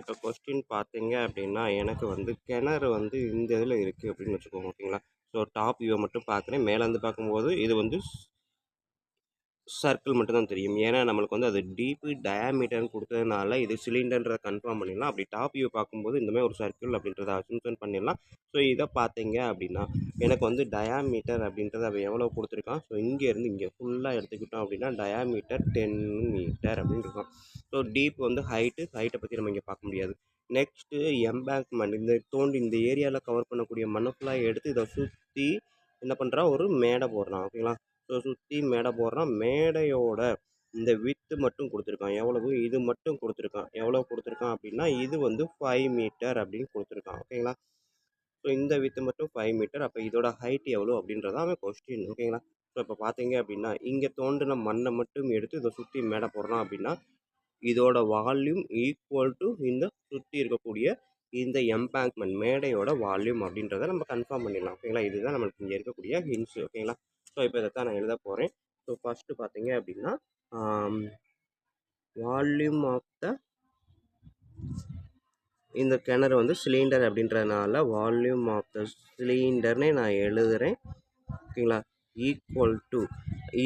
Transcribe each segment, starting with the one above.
இப்போ கொஸ்டின் பார்த்தீங்க அப்படின்னா, எனக்கு வந்து கிணறு வந்து இந்த இதில இருக்குது அப்படின்னு வச்சுக்கோங்க. ஓகேங்களா? ஸோ டாப் வியூவ மட்டும் பார்க்குறேன். மேலேருந்து பார்க்கும்போது இது வந்து சர்க்கிள் மட்டும் தான் தெரியும். ஏன்னா, நம்மளுக்கு வந்து அது டீப்பு டயாமீட்டர்ன்னு குடுத்ததுனால, இது சிலிண்டர்ன்றத கன்ஃபார்ம் பண்ணிடலாம். அப்படி டாப் வியூ பார்க்கும்போது இந்த மாரி ஒரு சர்க்கிள் அப்படின்றத அசம்ப்ஷன் பண்ணிடலாம். ஸோ, இத பார்த்தீங்க அப்படின்னா, எனக்கு வந்து டயாமீட்டர் அப்படின்றது அவன் எவ்வளோ குடுத்துருக்கான். ஸோ, இங்கேருந்து இங்கே ஃபுல்லா எடுத்துக்கிட்டோம் அப்படின்னா, டயாமீட்டர் 10 மீட்டர் அப்படின்னு இருக்கும். ஸோ, டீப் வந்து ஹைட்ட பத்தி நம்ம இங்க பார்க்க முடியாது. நெக்ஸ்ட்டு எம்பேங்க்மென்ட் இந்த தோண்டி இந்த ஏரியால கவர் பண்ணக்கூடிய மண்ண ஃபுல்லா எடுத்து இத சுத்தி என்ன பண்றான், ஒரு மேடை போடுறான். ஓகேங்களா? ஸோ சுற்றி மேடை போடுறான். மேடையோட இந்த வித்து மட்டும் கொடுத்துருக்கான். எவ்வளவு? இது மட்டும் கொடுத்துருக்கான். எவ்வளோ கொடுத்துருக்கான் அப்படின்னா, இது வந்து 5 மீட்டர் அப்படின்னு கொடுத்துருக்கான். ஓகேங்களா? ஸோ இந்த வித்து மட்டும் 5 மீட்டர். அப்போ இதோட ஹைட் எவ்வளோ அப்படின்றது அவன் கொஸ்டின். ஓகேங்களா? ஸோ இப்போ பார்த்தீங்க அப்படின்னா, இங்கே தோண்டின மண்ணை மட்டும் எடுத்து இதை சுற்றி மேடை போடுறான் அப்படின்னா, இதோட வால்யூம் ஈக்குவல் டு இந்த சுற்றி இருக்கக்கூடிய இந்த எம்பேங்க்மெண்ட் மேடையோட வால்யூம் அப்படின்றத நம்ம கன்ஃபார்ம் பண்ணிடலாம். ஓகேங்களா? இதுதான் நம்மளுக்கு இங்கே இருக்கக்கூடிய ஹிண்ட்ஸ். ஓகேங்களா? ஸோ இப்போ இதைத்தான் நான் எழுத போகிறேன். ஸோ ஃபஸ்ட்டு பார்த்தீங்க அப்படின்னா வால்யூம் ஆஃப் த இந்த கிணறு வந்து சிலிண்டர் அப்படின்றதுனால வால்யூம் ஆஃப் த சிலிண்டர்னே நான் எழுதுகிறேன். ஓகேங்களா? ஈக்குவல் டு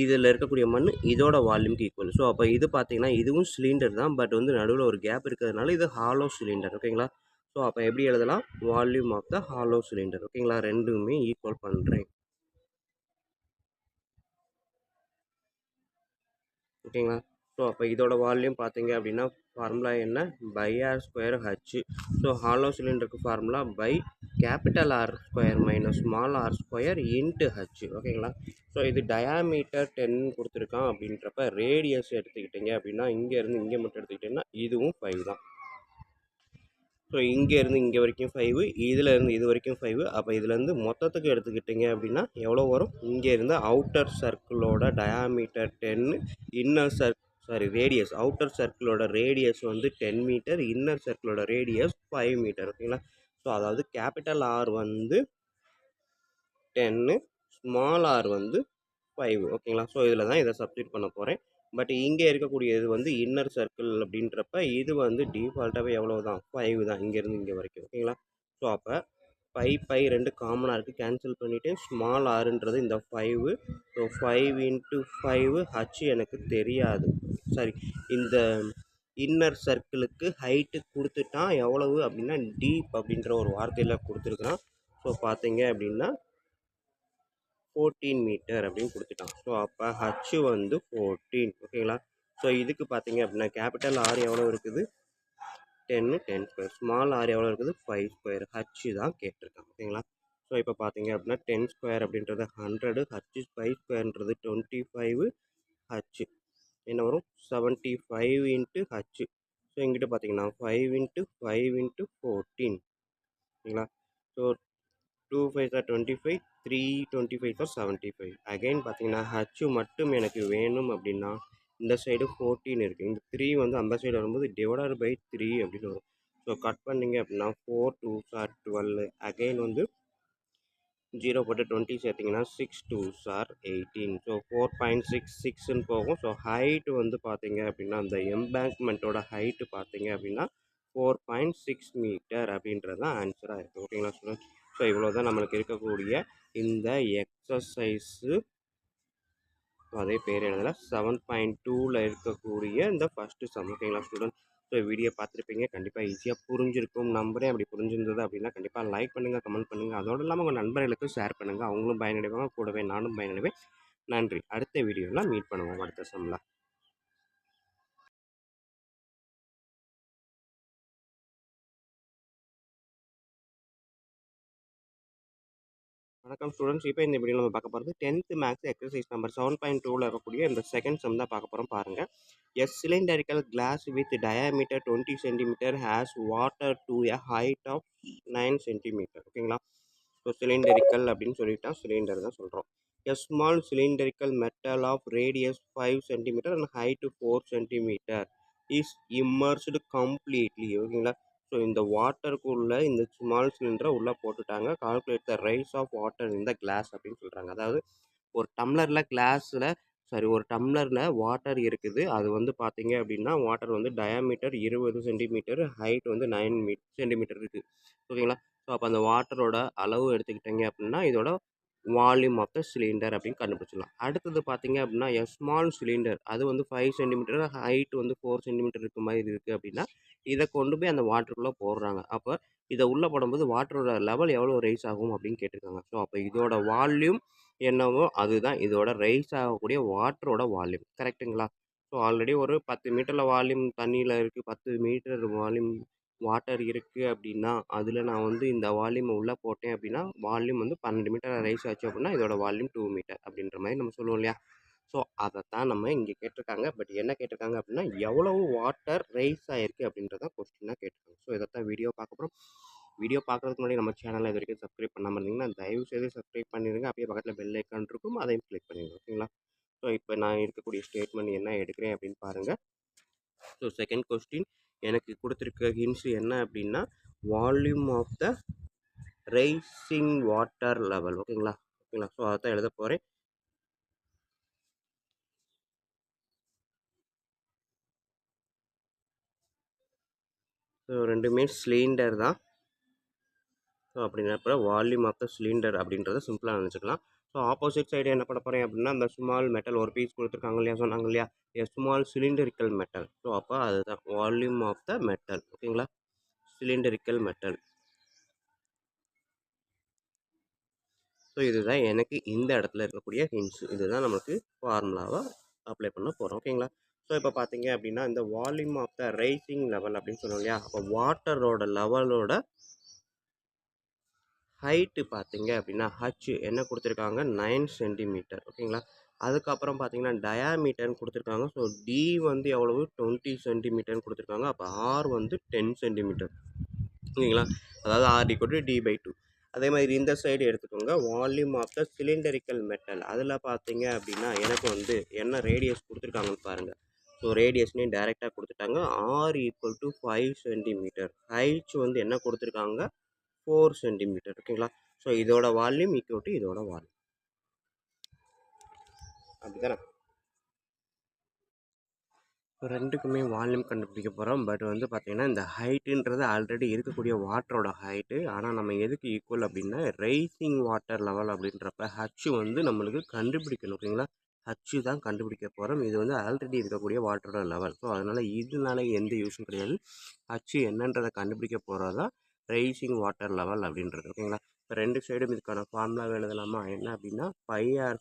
இதில் இருக்கக்கூடிய மண் இதோட வால்யூம்க்கு ஈக்குவல். ஸோ அப்போ இது பார்த்தீங்கன்னா இதுவும் சிலிண்டர் தான். பட் வந்து நடுவில் ஒரு கேப் இருக்கிறதுனால இது ஹாலோ சிலிண்டர். ஓகேங்களா? ஸோ அப்போ எப்படி எழுதலாம்? Volume of the hollow cylinder. ஓகேங்களா? ரெண்டுமே ஈக்குவல் பண்ணுறேன். ஓகேங்களா? ஸோ அப்போ இதோட வால்யூம் பார்த்தீங்க அப்படின்னா ஃபார்முலா என்ன? Pi R square H. So hollow சிலிண்டருக்கு formula pi capital R square minus small R square into H. ஓகேங்களா? ஸோ இது டயாமீட்டர் 10 கொடுத்துருக்கான் அப்படின்றப்ப ரேடியஸ் எடுத்துக்கிட்டிங்க அப்படின்னா இங்கேருந்து இங்கே மட்டும் எடுத்துக்கிட்டிங்கன்னா இதுவும் 5 தான். ஸோ இங்கேருந்து இங்கே வரைக்கும் 5, இதிலேருந்து இது வரைக்கும் 5. அப்போ இதுலேருந்து மொத்தத்துக்கு எடுத்துக்கிட்டிங்க அப்படின்னா எவ்வளோ வரும்? இங்கேருந்து அவுட்டர் சர்க்கிளோட டயாமீட்டர் 10, இன்னர் ரேடியஸ் அவுட்டர் சர்க்கிளோட ரேடியஸ் வந்து 10 மீட்டர், இன்னர் சர்க்கிளோட ரேடியஸ் 5 மீட்டர். ஓகேங்களா? ஸோ அதாவது கேபிட்டல் ஆர் வந்து 10, ஸ்மால் ஆர் வந்து 5. ஓகேங்களா? ஸோ இதில் தான் இதை சப்ஸ்டிட் பண்ண போகிறேன். பட் இங்கே இருக்கக்கூடியது வந்து இன்னர் சர்க்கிள் அப்படின்றப்ப இது வந்து டிஃபால்ட்டாகவே எவ்வளோ தான்? 5 தான் இங்கேருந்து இங்கே வரைக்கும். ஓகேங்களா? ஸோ அப்போ பை 2 காமனாக இருக்குது. கேன்சல் பண்ணிவிட்டு ஸ்மால் ஆறுன்றது இந்த 5. ஸோ 5 இன்ட்டு 5 ஹச் எனக்கு தெரியாது. சாரி, இந்த இன்னர் சர்க்கிளுக்கு ஹைட்டு கொடுத்துட்டான். எவ்வளவு அப்படின்னா டீப் அப்படின்ற ஒரு வார்த்தையில் கொடுத்துருக்குறான். ஸோ பார்த்தீங்க அப்படின்னா 14 மீட்டர் அப்படின்னு கொடுத்துட்டான். ஸோ அப்போ ஹச் வந்து 14. ஓகேங்களா? ஸோ இதுக்கு பார்த்தீங்க அப்படின்னா கேபிட்டல் ஆர் எவ்வளோ இருக்குது? 10 ஸ்கொயர். ஸ்மால் ஆர் எவ்வளோ இருக்குது? 5 ஸ்கொயர். ஹச் தான் கேட்டிருக்கான். ஓகேங்களா? ஸோ இப்போ பார்த்தீங்க அப்படின்னா 10 ஸ்கொயர் அப்படின்றது 100, ஹச் 5 ஸ்கொயர்ன்றது 25, ஹச் என்ன வரும்? 75 இன்ட்டு ஹச். ஸோ இங்கிட்ட பார்த்தீங்கன்னா 5 இன்ட்டு 5 இன்ட்டு 14. ஓகேங்களா? So 2 5 are 25, 3 25 for 75. அகைன் பார்த்தீங்கன்னா ஹச் மட்டும் எனக்கு வேணும் அப்படின்னா இந்த சைடு 14 இருக்குது. இந்த 3 வந்து அந்த சைடு வரும்போது டிவைடட் பை 3 அப்படின்னு வரும். ஸோ கட் பண்ணிங்க அப்படின்னா 4 2s ஆர் 12. அகைன் வந்து 0 போட்டு 20 சேர்த்திங்கன்னா 6 2s ஆர் 18. ஸோ 4.66ன்னு போகும். ஸோ ஹைட்டு வந்து பார்த்தீங்க அப்படின்னா அந்த எம்பேங்க்மெண்ட்டோட ஹைட்டு பார்த்தீங்க அப்படின்னா 4.6 மீட்டர் அப்படின்றது தான் ஆன்சராக இருக்குது. ஓகேங்களா ஸ்டூடெண்ட்ஸ்? ஸோ இவ்வளோ தான் நம்மளுக்கு இருக்கக்கூடிய இந்த எக்ஸசைஸு. அதே பேர் எழுதலை 7.2ல் இருக்கக்கூடிய இந்த ஃபஸ்ட்டு சம். ஓகேங்களா ஸ்டூடெண்ட்? ஸோ வீடியோ பார்த்துருப்பீங்க. கண்டிப்பாக ஈஸியாக புரிஞ்சிருக்கும் நம்புறேன். அப்படி புரிஞ்சிருந்தது அப்படின்னா கண்டிப்பாக லைக் பண்ணுங்கள், கமெண்ட் பண்ணுங்கள். அதோடு இல்லாமல் உங்கள் நண்பர்களுக்கு ஷேர் பண்ணுங்கள். அவங்களும் பயனடைவாங்க, கூடவே நானும் பயனடைவேன். நன்றி. அடுத்த வீடியோவில் மீட் பண்ணுவோம் அடுத்த சம்மில். வணக்கம் ஸ்டூடெண்ட்ஸ். இப்போ இந்த வீடியோவில் நம்ம பார்க்க போகிறது 10th மேக்ஸ் எக்ஸசைஸ் நம்பர் 7.2ல் இருக்கக்கூடிய இந்த செகண்ட் சம் தான் பார்க்க போகிறோம். பாருங்கள். A cylindrical glass with diameter 20 cm has water to a height of 9 cm. ஓகேங்களா? ஸோ சிலிண்டரிக்கல் அப்படின்னு சொல்லிட்டா சிலிண்டர் தான் சொல்கிறோம். A small cylindrical metal of radius 5 cm and height 4 cm is immersed completely. ஓகேங்களா? ஸோ இந்த வாட்டருக்குள்ளே இந்த ஸ்மால் சிலிண்டரை உள்ளே போட்டுட்டாங்க. Calculate the rise of water இந்த கிளாஸ் அப்படின்னு சொல்கிறாங்க. அதாவது ஒரு டம்ளரில் கிளாஸில் சாரி ஒரு டம்ளரில் வாட்டர் இருக்குது. அது வந்து பார்த்தீங்க அப்படின்னா, வாட்டர் வந்து டயாமீட்டர் 20 சென்டிமீட்டர், ஹைட் வந்து 9 சென்டிமீட்டர் இருக்குது. ஓகேங்களா? ஸோ அப்போ அந்த வாட்டரோட அளவு எடுத்துக்கிட்டீங்க அப்படின்னா, இதோட வால்யூம் ஆஃப் த சிலிண்டர் அப்படின்னு கண்டுபிடிச்சிடலாம். அடுத்தது பார்த்தீங்க அப்படின்னா, எ ஸ்மால் சிலிண்டர் அது வந்து 5 சென்டிமீட்டர், ஹைட் வந்து 4 சென்டிமீட்டர் இருக்க மாதிரி இருக்குது அப்படின்னா, இதை கொண்டு போய் அந்த வாட்டருக்குள்ளே போடுறாங்க. அப்போ இதை உள்ளே போடும்போது வாட்டரோட லெவல் எவ்வளோ ரைஸ் ஆகும் அப்படின்னு கேட்டிருக்காங்க. ஸோ அப்போ இதோட வால்யூம் என்னவோ அதுதான் இதோட ரைஸ் ஆகக்கூடிய வாட்டரோட வால்யூம். கரெக்ட்டுங்களா? ஸோ ஆல்ரெடி ஒரு 10 மீட்டரில் வால்யூம் தண்ணியில் இருக்குது. 10 மீட்டர் வால்யூம் வாட்டர் இருக்குது அப்படின்னா, அதில நான் வந்து இந்த வால்யூமை உள்ளே போட்டேன் அப்படின்னா, வால்யூம் வந்து 12 மீட்டர் ரைஸ் ஆச்சு அப்படின்னா, இதோட வால்யூம் 2 மீட்டர் அப்படின்ற மாதிரி நம்ம சொல்லுவோம் இல்லையா? ஸோ அதைத்தான் நம்ம இங்கே கேட்டிருக்காங்க. பட் என்ன கேட்டிருக்காங்க அப்படின்னா, எவ்வளவு வாட்டர் ரைஸ் ஆயிருக்கு அப்படின்றத கொஸ்டினாக கேட்டிருக்காங்க. ஸோ இதைத்தான் வீடியோ பார்க்க போகிறோம். வீடியோ பார்க்குறதுக்கு முன்னாடி நம்ம சேனலை இது வரைக்கும் சப்ஸ்கிரைப் பண்ணாமல் இருந்தீங்கன்னா, தயவுசெய்து சப்ஸ்கிரைப் பண்ணிடுங்க. அப்படியே பக்கத்தில் பெல் ஐக்கான் இருக்கும். அதையும் கிளிக் பண்ணிடுங்க. ஓகேங்களா? ஸோ இப்போ நான் இருக்கக்கூடிய ஸ்டேட்மெண்ட் என்ன எடுக்கிறேன் அப்படின்னு பாருங்கள். ஸோ செகண்ட் கொஸ்டின் எனக்கு கொடுத்துருக்க ஹிண்ட்ஸ் என்ன அப்படின்னா, volume of the rising water level. ஓகேங்களா? ஓகேங்களா? ஸோ அதான் எழுத போகிறேன். ஸோ ரெண்டுமே சிலிண்டர் தான். ஸோ அப்படிங்கிறப்ப வால்யூம் ஆஃப் த சிலிண்டர் அப்படின்றத சிம்பிளாக நினச்சிக்கலாம். ஸோ ஆப்போசிட் சைடு என்ன பண்ண போகிறேன் அப்படின்னா, அந்த ஸ்மால் மெட்டல் ஒரு பீஸ் கொடுத்துருக்காங்க இல்லையா, சொன்னாங்க இல்லையா, a small cylindrical metal. So அப்போ அதுதான் வால்யூம் ஆஃப் த மெட்டல். ஓகேங்களா? Cylindrical metal. ஸோ இதுதான் எனக்கு இந்த இடத்துல இருக்கக்கூடிய ஹிண்ட்ஸ். இதுதான் நமக்கு ஃபார்முலாவை அப்ளை பண்ண போகிறோம். ஓகேங்களா? ஸோ இப்போ பார்த்தீங்க அப்படின்னா, இந்த volume of the rising level அப்படின்னு சொன்னோம் இல்லையா, அப்போ வாட்டரோட லெவலோட ஹைட்டு பார்த்தீங்க அப்படின்னா, என்ன கொடுத்துருக்காங்க 9 சென்டிமீட்டர். ஓகேங்களா? அதுக்கப்புறம் பார்த்தீங்கன்னா, டயாமீட்டர்னு கொடுத்துருக்காங்க. ஸோ டி வந்து எவ்வளவு 20 சென்டிமீட்டர்னு கொடுத்துருக்காங்க. அப்போ ஆர் வந்து 10 சென்டிமீட்டர். ஓகேங்களா? அதாவது R = D/2. அதே மாதிரி இந்த சைடு எடுத்துக்கோங்க. Volume of the cylindrical metal. அதில் பார்த்தீங்க அப்படின்னா, எனக்கு வந்து என்ன ரேடியஸ் கொடுத்துருக்காங்கன்னு பாருங்கள். ஸோ ரேடியஸ்னே டைரெக்டாக கொடுத்துட்டாங்க. R = 5 centimetre. ஹைட் வந்து என்ன கொடுத்துருக்காங்க 4 சென்டிமீட்டர். ஓகேங்களா? ஸோ இதோட வால்யூம் ஈக்குவல் டு இதோட வால்யூம். அப்படிதானே? ரெண்டுக்குமே வால்யூம் கண்டுபிடிக்க போகிறோம். பட் வந்து பார்த்தீங்கன்னா, இந்த ஹைட்டுன்றது ஆல்ரெடி இருக்கக்கூடிய வாட்டரோட ஹைட்டு. ஆனால் நம்ம எதுக்கு ஈக்குவல் அப்படின்னா, ரைசிங் வாட்டர் லெவல் அப்படின்றப்ப வந்து நம்மளுக்கு கண்டுபிடிக்கணும். ஓகேங்களா? தான் கண்டுபிடிக்க போகிறோம். இது வந்து ஆல்ரெடி இருக்கக்கூடிய வாட்டரோட லெவல். ஸோ அதனால் இதனால எந்த யூஸும் கிடையாது. என்னன்றதை கண்டுபிடிக்க போகிறது தான் ரைசிங் வாட்டர் லெவல் அப்படின்றது. ஓகேங்களா? இப்போ ரெண்டு சைடும் இதுக்கான ஃபார்முலாவை எழுதலாமா? என்ன அப்படின்னா, πr²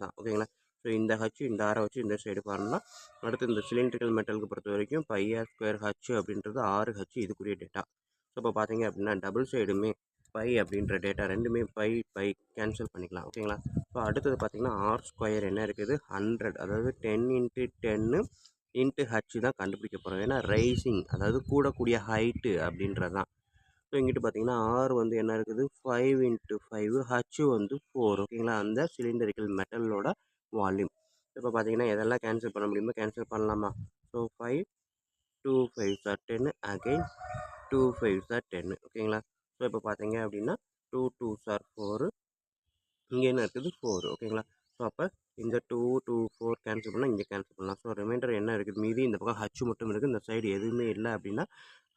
தான். ஓகேங்களா? ஸோ இந்த இந்த ஆரை வச்சு இந்த சைடு பாருங்கன்னா, அடுத்து இந்த சிலிண்ட்ரிக்கல் மெட்டலுக்கு பொறுத்த வரைக்கும் πr² அப்படின்றது 6 இதுக்குரிய டேட்டா. ஸோ இப்போ பார்த்தீங்க அப்படின்னா டபுள் சைடுமே பை அப்படின்ற டேட்டா ரெண்டுமே பை கேன்சல் பண்ணிக்கலாம். ஓகேங்களா? ஸோ அடுத்தது பார்த்தீங்கன்னா R² என்ன இருக்குது 100, அதாவது 10 × 10 × தான் கண்டுபிடிக்க போகிறோம். ஏன்னா ரைசிங் அதாவது கூடக்கூடிய ஹைட்டு அப்படின்றது தான். ஸோ இங்கிட்டு பார்த்தீங்கன்னா ஆர் வந்து என்ன இருக்குது 5 × 5 வந்து 4. ஓகேங்களா? அந்த சிலிண்டரிக்கல் மெட்டலோட வால்யூம். இப்போ பார்த்தீங்கன்னா எதெல்லாம் கேன்சல் பண்ண முடியுமோ கேன்சல் பண்ணலாமா? So 5 2 5s are 10, again 2 5s are 10. ஓகேங்களா? ஸோ இப்போ பார்த்தீங்க அப்படின்னா 2 2s are 4, இங்கே என்ன இருக்குது 4. ஓகேங்களா? ஸோ அப்போ இந்த 2 2 4 கேன்சல் பண்ணால் இங்கே கேன்சல் பண்ணலாம். ஸோ ரிமைண்டர் என்ன இருக்குது மீதி இந்த பக்கம் மட்டும் இருக்குது. இந்த சைடு எதுவுமே இல்லை அப்படின்னா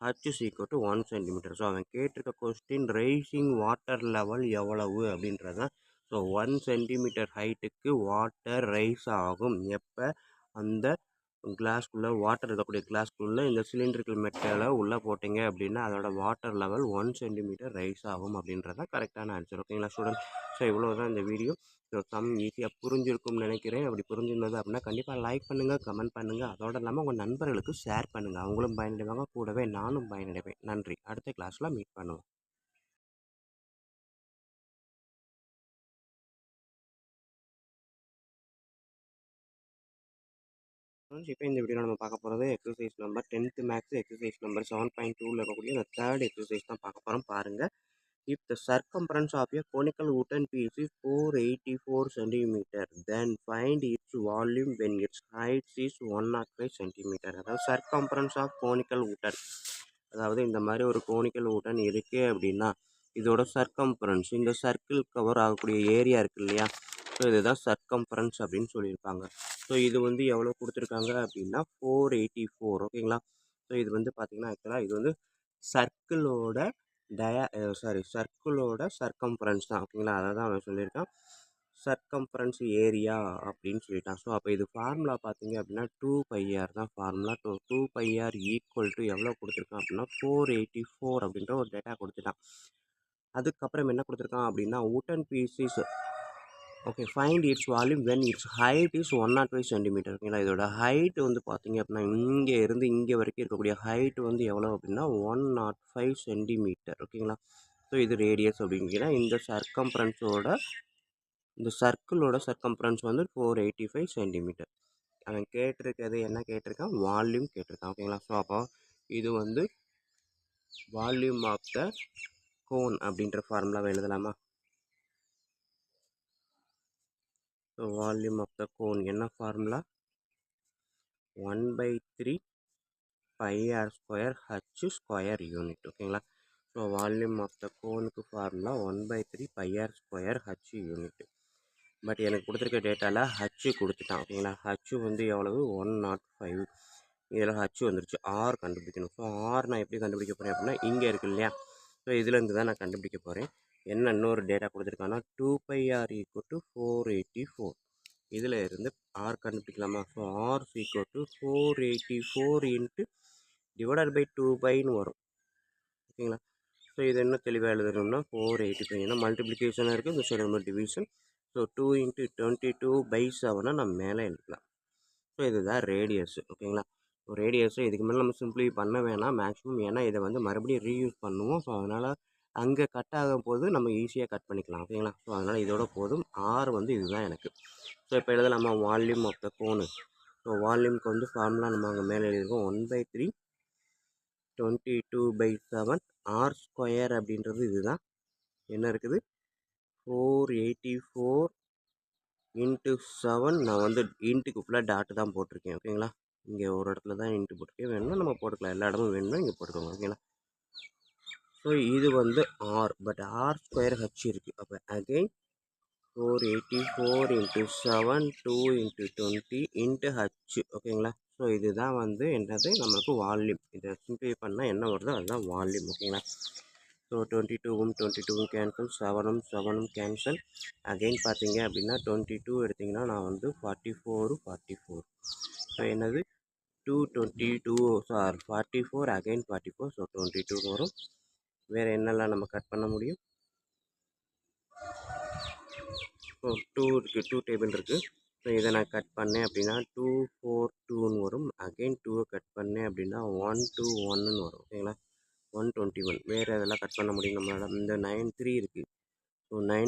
= 1 சென்டிமீட்டர். ஸோ அவன் கேட்டிருக்க கொஸ்டின் ரைசிங் வாட்டர் லெவல் எவ்வளவு அப்படின்றது தான். ஸோ 1 சென்டிமீட்டர் ஹைட்டுக்கு வாட்டர் ரைஸ் ஆகும். எப்போ அந்த கிளாஸ்க்குள்ளே வாட்டர் இருக்கக்கூடிய கிளாஸ்க்குள்ளே இந்த சிலிண்ட்ரிக்கல் மெட்டலை உள்ளே போட்டிங்க அப்படின்னா அதோட வாட்டர் லெவல் 1 சென்டிமீட்டர் ரைஸ் ஆகும் அப்படின்றது தான் கரெக்டான ஆன்சர். ஓகேங்களா ஸ்டூடெண்ட்? ஸோ இவ்வளோ தான் இந்த வீடியோ. ஸோ ஈஸியாக புரிஞ்சிருக்கும்னு நினைக்கிறேன். அப்படி புரிஞ்சிருந்தது அப்படின்னா கண்டிப்பாக லைக் பண்ணுங்கள், கமெண்ட் பண்ணுங்கள். அதோடு இல்லாமல் உங்கள் நண்பர்களுக்கு ஷேர் பண்ணுங்கள். அவங்களும் பயனடைவாங்க, கூடவே நானும் பயனடைவேன். நன்றி. அடுத்த கிளாஸில் மீட் பண்ணுவோம். இப்போ இந்த வீடியோவில் நம்ம பார்க்க போகிறது exercise number 10th maths exercise number 7.2ல் இருக்கக்கூடிய அந்த தேர்ட் எக்ஸசைஸ் தான் பார்க்க போகிறோம். பாருங்கள். If the circumference of a conical wooden piece is 484 cm, then find its volume when its height is 105 cm. அதாவது circumference of conical wooden, அதாவது இந்த மாதிரி ஒரு கோனிக்கல் wooden இருக்குது அப்படின்னா இதோட சர்க்கம்ஃபரன்ஸ், இந்த சர்க்கிள் கவர் ஆகக்கூடிய ஏரியா இருக்கு இல்லையா? ஸோ இதுதான் சர்க்கம்ஃபரன்ஸ் அப்படின்னு சொல்லியிருப்பாங்க. ஸோ இது வந்து எவ்வளோ கொடுத்துருக்காங்க அப்படின்னா 484 ஓகேங்களா? ஸோ இது வந்து பார்த்தீங்கன்னா ஆக்சுவலாக இது வந்து சர்க்கிளோட சர்க்கிளோட சர்க்கம்ஃபரன்ஸ் தான் ஓகேங்களா? அதை தான் அவன் சொல்லியிருக்கான். சர்க்கம்ஃபரன்ஸ் ஏரியா அப்படின்னு சொல்லிட்டான். ஸோ அப்போ இது ஃபார்முலா பார்த்தீங்க அப்படின்னா 2πr தான் ஃபார்முலா. 2πr ஈக்குவல் டு எவ்வளோ கொடுத்துருக்கான் அப்படின்னா 484 அப்படின்ற ஒரு டேட்டா கொடுத்துட்டான். அதுக்கப்புறம் என்ன கொடுத்துருக்கான் அப்படின்னா wooden pieces okay find its volume when its height is 105 centimetre ஓகேங்களா? இதோட ஹைட் வந்து பார்த்தீங்க அப்படின்னா இங்கே இருந்து இங்கே வரைக்கும் இருக்கக்கூடிய ஹைட் வந்து எவ்வளோ அப்படின்னா 105 சென்டிமீட்டர் ஓகேங்களா? ஸோ இது ரேடியஸ் அப்படிங்கன்னா இந்த சர்க்கிளோட சர்க்கம்ஃபரன்ஸ் வந்து 485 சென்டிமீட்டர். அவன் கேட்டிருக்கிறது என்ன கேட்டிருக்கான்? வால்யூம் கேட்டிருக்கான் ஓகேங்களா? ஸோ அப்போ இது வந்து வால்யூம் ஆஃப் த கோன் அப்படின்ற ஃபார்முலாவை எழுதலாமா? So volume of the cone என்ன formula? 1/3 πr² h square unit ஓகேங்களா? ஸோ வால்யூம் ஆஃப் த கோனுக்கு formula 1/3 πr² h unit. But எனக்கு கொடுத்துருக்க டேட்டாவில் ஹச் கொடுத்துட்டான் ஓகேங்களா? ஹச் வந்து எவ்வளவு 105. இதில் ஹச் வந்துருச்சு. ஆர் கண்டுபிடிக்கணும். ஸோ ஆர் நான் எப்படி கண்டுபிடிக்க போகிறேன் அப்படின்னா இங்கே இருக்கு இல்லையா? ஸோ இதுலேருந்து தான் நான் கண்டுபிடிக்க போகிறேன். என்ன இன்னொரு டேட்டா கொடுத்துருக்காங்கன்னா 2πr = 484. இதில் இருந்து ஆர் கண்டுபிடிக்கலாமா? ஸோ ஆர் = 484 × /2πன்னு வரும் ஓகேங்களா? ஸோ இது என்ன தெளிவாக எழுதணும்னா 485 ஏன்னா மல்டிப்ளிகேஷனாக இருக்குது, இந்த சைடு நம்ம டிவிஷன். ஸோ 2 × 22/7 நம்ம மேலே எழுதலாம். ஸோ இதுதான் ரேடியஸ் ஓகேங்களா? ஸோ ரேடியஸை இதுக்கு மேலே நம்ம சிம்பிளி பண்ண வேணாம் மேக்ஸிமம், ஏன்னா இதை வந்து மறுபடியும் ரீயூஸ் பண்ணுவோம். ஸோ அதனால் அங்கே கட் ஆகும் போது நம்ம ஈஸியாக கட் பண்ணிக்கலாம் ஓகேங்களா? ஸோ அதனால் இதோட போதும். ஆர் வந்து இதுதான் எனக்கு. ஸோ இப்போ எழுதலாமா volume of the cone? So வால்யூமுக்கு வந்து ஃபார்முலா நம்ம அங்கே மேலே எழுதியிருக்கோம் 1/3 22/7 ஆர் ஸ்கொயர் அப்படின்றது இதுதான். என்ன இருக்குது 484 × 7. நான் வந்து இன்ட்டுக்கு ஃபுல்லாக டாட்டு தான் போட்டிருக்கேன் ஓகேங்களா? இங்கே ஒரு இடத்துல தான் இன்ட்டு போட்டிருக்கேன். வேணும்னா நம்ம போட்டுக்கலாம், எல்லா இடமும் வேணும்னா இங்கே போட்டுக்கோங்க ஓகேங்களா? ஸோ இது வந்து R, but R square H இருக்குது. அப்போ அகெயின் 484 × 7 2 × 20 × h ஓகேங்களா? ஸோ இதுதான் வந்து என்னது நமக்கு வால்யூம். இதை சிம்பிளை பண்ணால் என்ன வருதோ அதுதான் வால்யூம் ஓகேங்களா? ஸோ 22ம் 22ம் கேன்சல், 7ம் 7ம் கேன்சல். அகெயின் பார்த்தீங்க அப்படின்னா 22 எடுத்திங்கன்னா நான் வந்து 44. ஸோ என்னது 222 44 அகெயின் 44. ஸோ 22 வரும். வேறு என்னெல்லாம் நம்ம கட் பண்ண முடியும்? ஸோ 2 இருக்குது, 2 டேபிள் இருக்குது. ஸோ இதை நான் கட் பண்ணேன் அப்படின்னா 242ன்னு வரும். அகெயின் 2வை கட் பண்ணேன் அப்படின்னா 121ன்னு வரும் ஓகேங்களா? 121. வேறு இதெல்லாம் கட் பண்ண முடியும் நம்மளால். இந்த 93 இருக்குது. ஸோ 3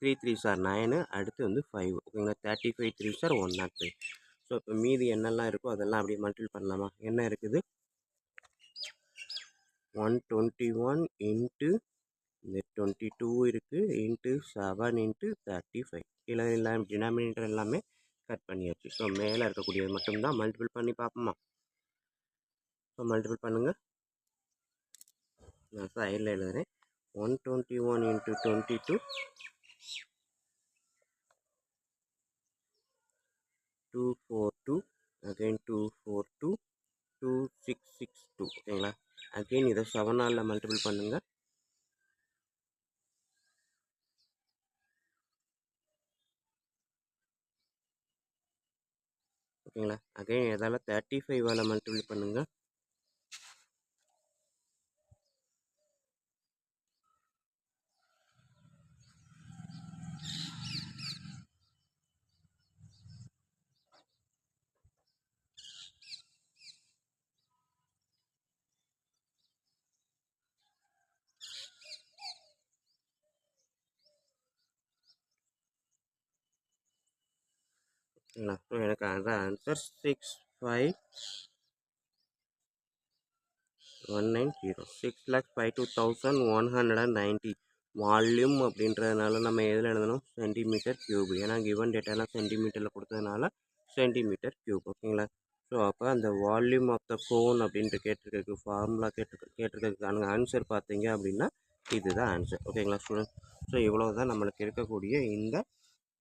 3 அடுத்து வந்து 5 ஓகேங்களா? 35 3 105. ஸோ இப்போ மீதி என்னெல்லாம் இருக்கோ அதெல்லாம் அப்படியே மல்டிபிள் பண்ணலாமா? என்ன இருக்குது 121 இன்ட்டு இந்த 22 இருக்குது இன்ட்டு 7 × 35. கீழே எல்லாம் டினாமினேட்டர் எல்லாமே கட் பண்ணியாச்சு. ஸோ மேலே இருக்கக்கூடியது மட்டும்தான் மல்டிபிள் பண்ணி பார்ப்போமா? ஸோ மல்டிபிள் பண்ணுங்கள். நான் சைடில் எழுதுகிறேன். 121 × 22 242 அகெயின் 242 2662 ஓகேங்களா? அகெயின் இதை 7ஆல் மல்டிபிள் பண்ணுங்கள். ஓகேங்களா? அகெயின் எதால் 35ஆல் மல்டிபிள் பண்ணுங்கள். ஓகேங்களா? ஸோ எனக்கு அதான் ஆன்சர் 65190 6,52,190. வால்யூம் அப்படின்றதுனால நம்ம எதில் எழுதணும்? Centimetre cube. ஏன்னா கிவன் டேட்டாலாம் சென்டிமீட்டரில் கொடுத்ததுனால சென்டிமீட்டர் கியூப் ஓகேங்களா? ஸோ அப்போ அந்த வால்யூம் ஆஃப் த கோன் அப்படின்ட்டு கேட்டிருக்கிறதுக்கு ஃபார்முலா கேட்டிருக்கிறதுக்கான ஆன்சர் பார்த்தீங்க அப்படின்னா இதுதான் ஆன்சர். ஓகேங்களா ஸ்டூடெண்ட்? ஸோ இவ்வளோ தான் நம்மளுக்கு இருக்கக்கூடிய இந்த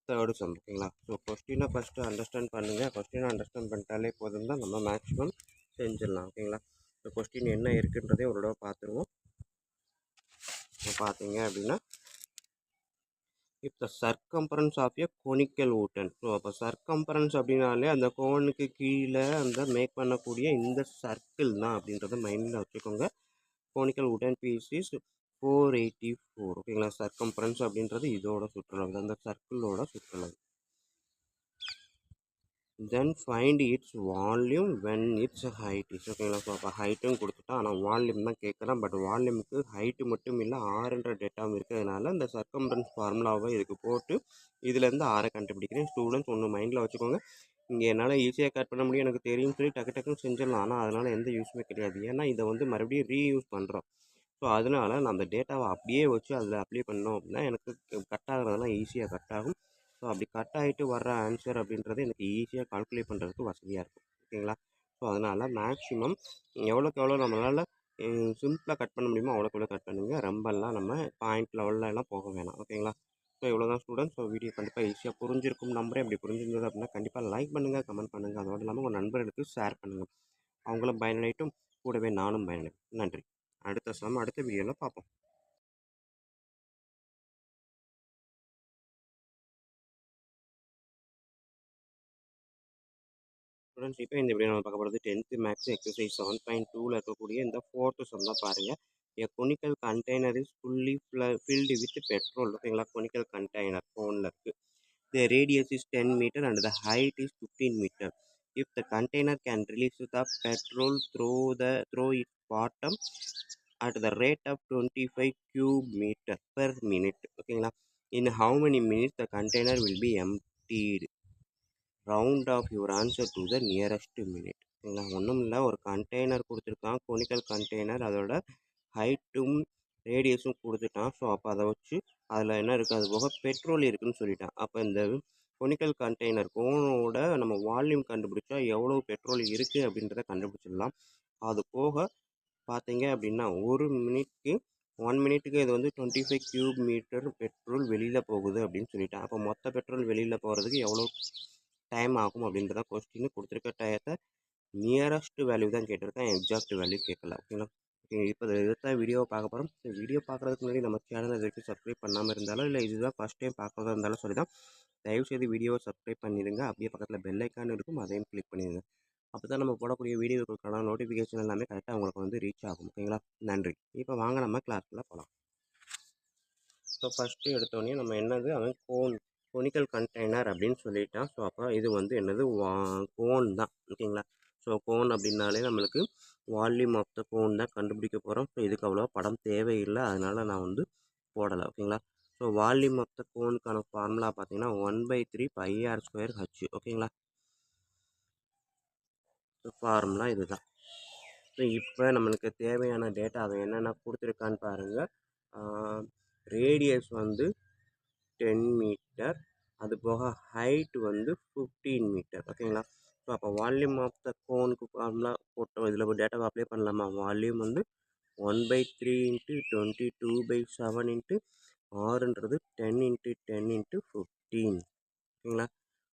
தேர்டு சம். ஓகேங்களா? ஸோ கொஸ்டினை ஃபஸ்ட்டு அண்டர்ஸ்டாண்ட் பண்ணுங்கள். கொஸ்டினை அண்டர்ஸ்டாண்ட் பண்ணிட்டாலே போதும் தான் நம்ம மேக்ஸிமம் செஞ்சிடலாம். ஓகேங்களா? ஸோ கொஸ்டின் என்ன இருக்குன்றதே ஒரு தடவை பார்த்துருவோம். ஸோ பார்த்தீங்க அப்படின்னா if the circumference of a conical wooden. So அப்போ சர்க்கம்பரன்ஸ் அப்படின்னாலே அந்த கோனுக்கு கீழே அந்த மேக் பண்ணக்கூடிய இந்த சர்க்கிள் தான் அப்படின்றத மைண்டில் வச்சுக்கோங்க. Conical wooden piece is 484. ஓகேங்களா? சர்க்கம்பரன்ஸ் அப்படின்றது இதோட சுற்றளவு, அந்த சர்க்கிளோட சுற்றளவு. Then find its volume when its height is. ஓகேங்களா? ஸோ அப்போ ஹைட்டும் கொடுத்துட்டா, ஆனால் வால்யூம் தான் கேட்குறேன். பட் வால்யூமுக்கு ஹைட்டு மட்டும் இல்லை, ஆறுன்ற டேட்டாவும் இருக்கிறதுனால இந்த சர்க்கம்ஃபரன்ஸ் ஃபார்முலாவை இதுக்கு போட்டு இதுலேருந்து ஆரை கண்டுபிடிக்கிறேன். ஸ்டூடெண்ட்ஸ் ஒன்று மைண்டில் வச்சுக்கோங்க. இங்கே என்னால் ஈஸியாக கட் பண்ண முடியும், எனக்கு தெரியும்னு சொல்லி டக்கு டக்குன்னு செஞ்சிடலாம். ஆனால் அதனால் எந்த யூஸுமே கிடையாது. ஏன்னா இதை வந்து மறுபடியும் ரீயூஸ் பண்ணுறோம். ஸோ அதனால் நான் அந்த டேட்டாவை அப்படியே வச்சு அதில் அப்ளை பண்ணோம் அப்படின்னா எனக்கு கட் ஆகிறதெல்லாம் ஈஸியாக கட் ஆகும். ஸோ அப்படி கட் ஆகிட்டு வர்ற ஆன்சர் அப்படின்றது எனக்கு ஈஸியாக கால்குலேட் பண்ணுறதுக்கு வசதியாக இருக்கும். ஓகேங்களா? ஸோ அதனால் மேக்ஸிமம் எவ்வளோக்கு எவ்வளோ நம்மளால் சிம்பிளாக கட் பண்ண முடியுமோ அவ்வளோக்கு எவ்வளோ கட் பண்ணுங்கள். ரொம்பலாம் நம்ம பாயிண்ட் லெவல்லாம் போக வேணாம். ஓகேங்களா? ஸோ இவ்வளோ தான் ஸ்டூடெண்ட்ஸ். ஸோ வீடியோ கண்டிப்பாக ஈஸியாக புரிஞ்சிருக்கும் நம்புறேன். அப்படி புரிஞ்சிருந்தது அப்படின்னா கண்டிப்பாக லைக் பண்ணுங்கள், கமெண்ட் பண்ணுங்கள். அதோடு இல்லாமல் உங்கள் நண்பர்களுக்கு ஷேர் பண்ணுங்கள். அவங்களும் பயனடையட்டும், கூடவே நானும் பயனடையும். நன்றி. அடுத்த சம் அடுத்த வீடியோவில் பார்ப்போம். ஸ்டூடெண்ட்ஸ் இப்போ இந்த வீடியோ நம்ம பார்க்க போகிறது 10th மேக்ஸ் எக்ஸசைஸ் 7.2ல் இருக்கக்கூடிய இந்த 4th சம் தான் பாருங்கள். A conical container is fully filled with petrol. ஓகேங்களா? கொனிக்கல் கண்டெய்னர் ஃபோனில் இருக்குது. The radius is 10 meter and the height is 15 meter. If the container can release the petrol through its bottom at the rate of 25 cube meter per minute. ஓகேங்களா? In how many minutes the container will be emptied? Round off your answer to the nearest minute. ஓகேங்களா? ஒன்றும் இல்லை, ஒரு container கொடுத்துருக்கான், கொனிக்கல் container, அதோட ஹைட்டும் ரேடியஸும் கொடுத்துட்டான். So அப்போ அதை வச்சு அதில் என்ன இருக்குது, அது போக பெட்ரோல் இருக்குதுன்னு சொல்லிட்டான். அப்போ இந்த கொனிக்கல் கண்டெய்னர் கோனோட நம்ம வால்யூம் கண்டுபிடிச்சா எவ்வளோ பெட்ரோல் இருக்குது அப்படின்றத கண்டுபிடிச்சிடலாம். அது போக பார்த்தீங்க அப்படின்னா ஒரு மினிட்க்கு 1 மினிட்டுக்கு இது வந்து 25 கியூப் மீட்டர் பெட்ரோல் வெளியில் போகுது அப்படின்னு சொல்லிட்டான். அப்போ மொத்த பெட்ரோல் வெளியில் போகிறதுக்கு எவ்வளோ டைம் ஆகும் அப்படின்றத கொஸ்டின் கொடுத்துருக்க டயத்தை நியரஸ்ட் வேல்யூ தான் கேட்டிருக்கேன், எக்ஸாக்ட் வேல்யூ கேட்கல. ஓகேங்களா? ஓகே, இப்போ இதுதான் வீடியோவை பார்க்க போகிறோம். வீடியோ பார்க்குறதுக்கு முன்னாடி நம்ம சேனலை இது வரைக்கும் சப்ஸ்கிரைப் பண்ணாமல் இருந்தாலும் இல்லை இதுதான் ஃபஸ்ட் டைம் பார்க்குறதா இருந்தாலும் சொல்லி தான் தயவுசெய்து வீடியோவை சப்ஸ்கிரைப் பண்ணிடுங்க. அப்படியே பக்கத்தில் பெல் ஐக்கான் இருக்கும், அதையும் கிளிக் பண்ணிடுங்க. அப்போ தான் நம்ம போடக்கூடிய வீடியோக்களுக்கான நோட்டிஃபிகேஷன் எல்லாமே கரெக்டாக உங்களுக்கு வந்து ரீச் ஆகும். ஓகேங்களா? நன்றி. இப்போ வாங்க நம்ம கிளாஸ்க்குள்ளே போகலாம். ஸோ ஃபஸ்ட்டு எடுத்தோடனே நம்ம என்னது, அவன் கோனிக்கல் கண்டெய்னர் அப்படின்னு சொல்லிட்டான். ஸோ அப்போ இது வந்து என்னது, கோன் தான். ஓகேங்களா? ஸோ கோன் அப்படின்னாலே நம்மளுக்கு வால்யூம் ஆஃப் த கோன் தான் கண்டுபிடிக்க போகிறோம். ஸோ இதுக்கு அவ்வளோ படம் தேவையில்லை, அதனால் நான் வந்து போடலை. ஓகேங்களா? ஸோ வால்யூம் ஆஃப் த கோனுக்கான ஃபார்முலா பார்த்தீங்கன்னா 1/3 πr²h. ஓகேங்களா? ஸோ ஃபார்முலா இதுதான். ஸோ இப்போ நம்மளுக்கு தேவையான டேட்டா அவன் என்னென்ன கொடுத்துருக்கான்னு பாருங்கள். ரேடியஸ் வந்து 10 மீட்டர், அது போக ஹைட் வந்து 15 மீட்டர். ஓகேங்களா? ஸோ அப்போ வால்யூம் ஆஃப் த கோனுக்கு ஃபார்முலா போட்டோம், இதில் டேட்டாவை அப்ளை பண்ணலாமா? வால்யூம் வந்து 1/3 × 22/7 ஆறுன்றது 10 × 10 × 15. ஓகேங்களா?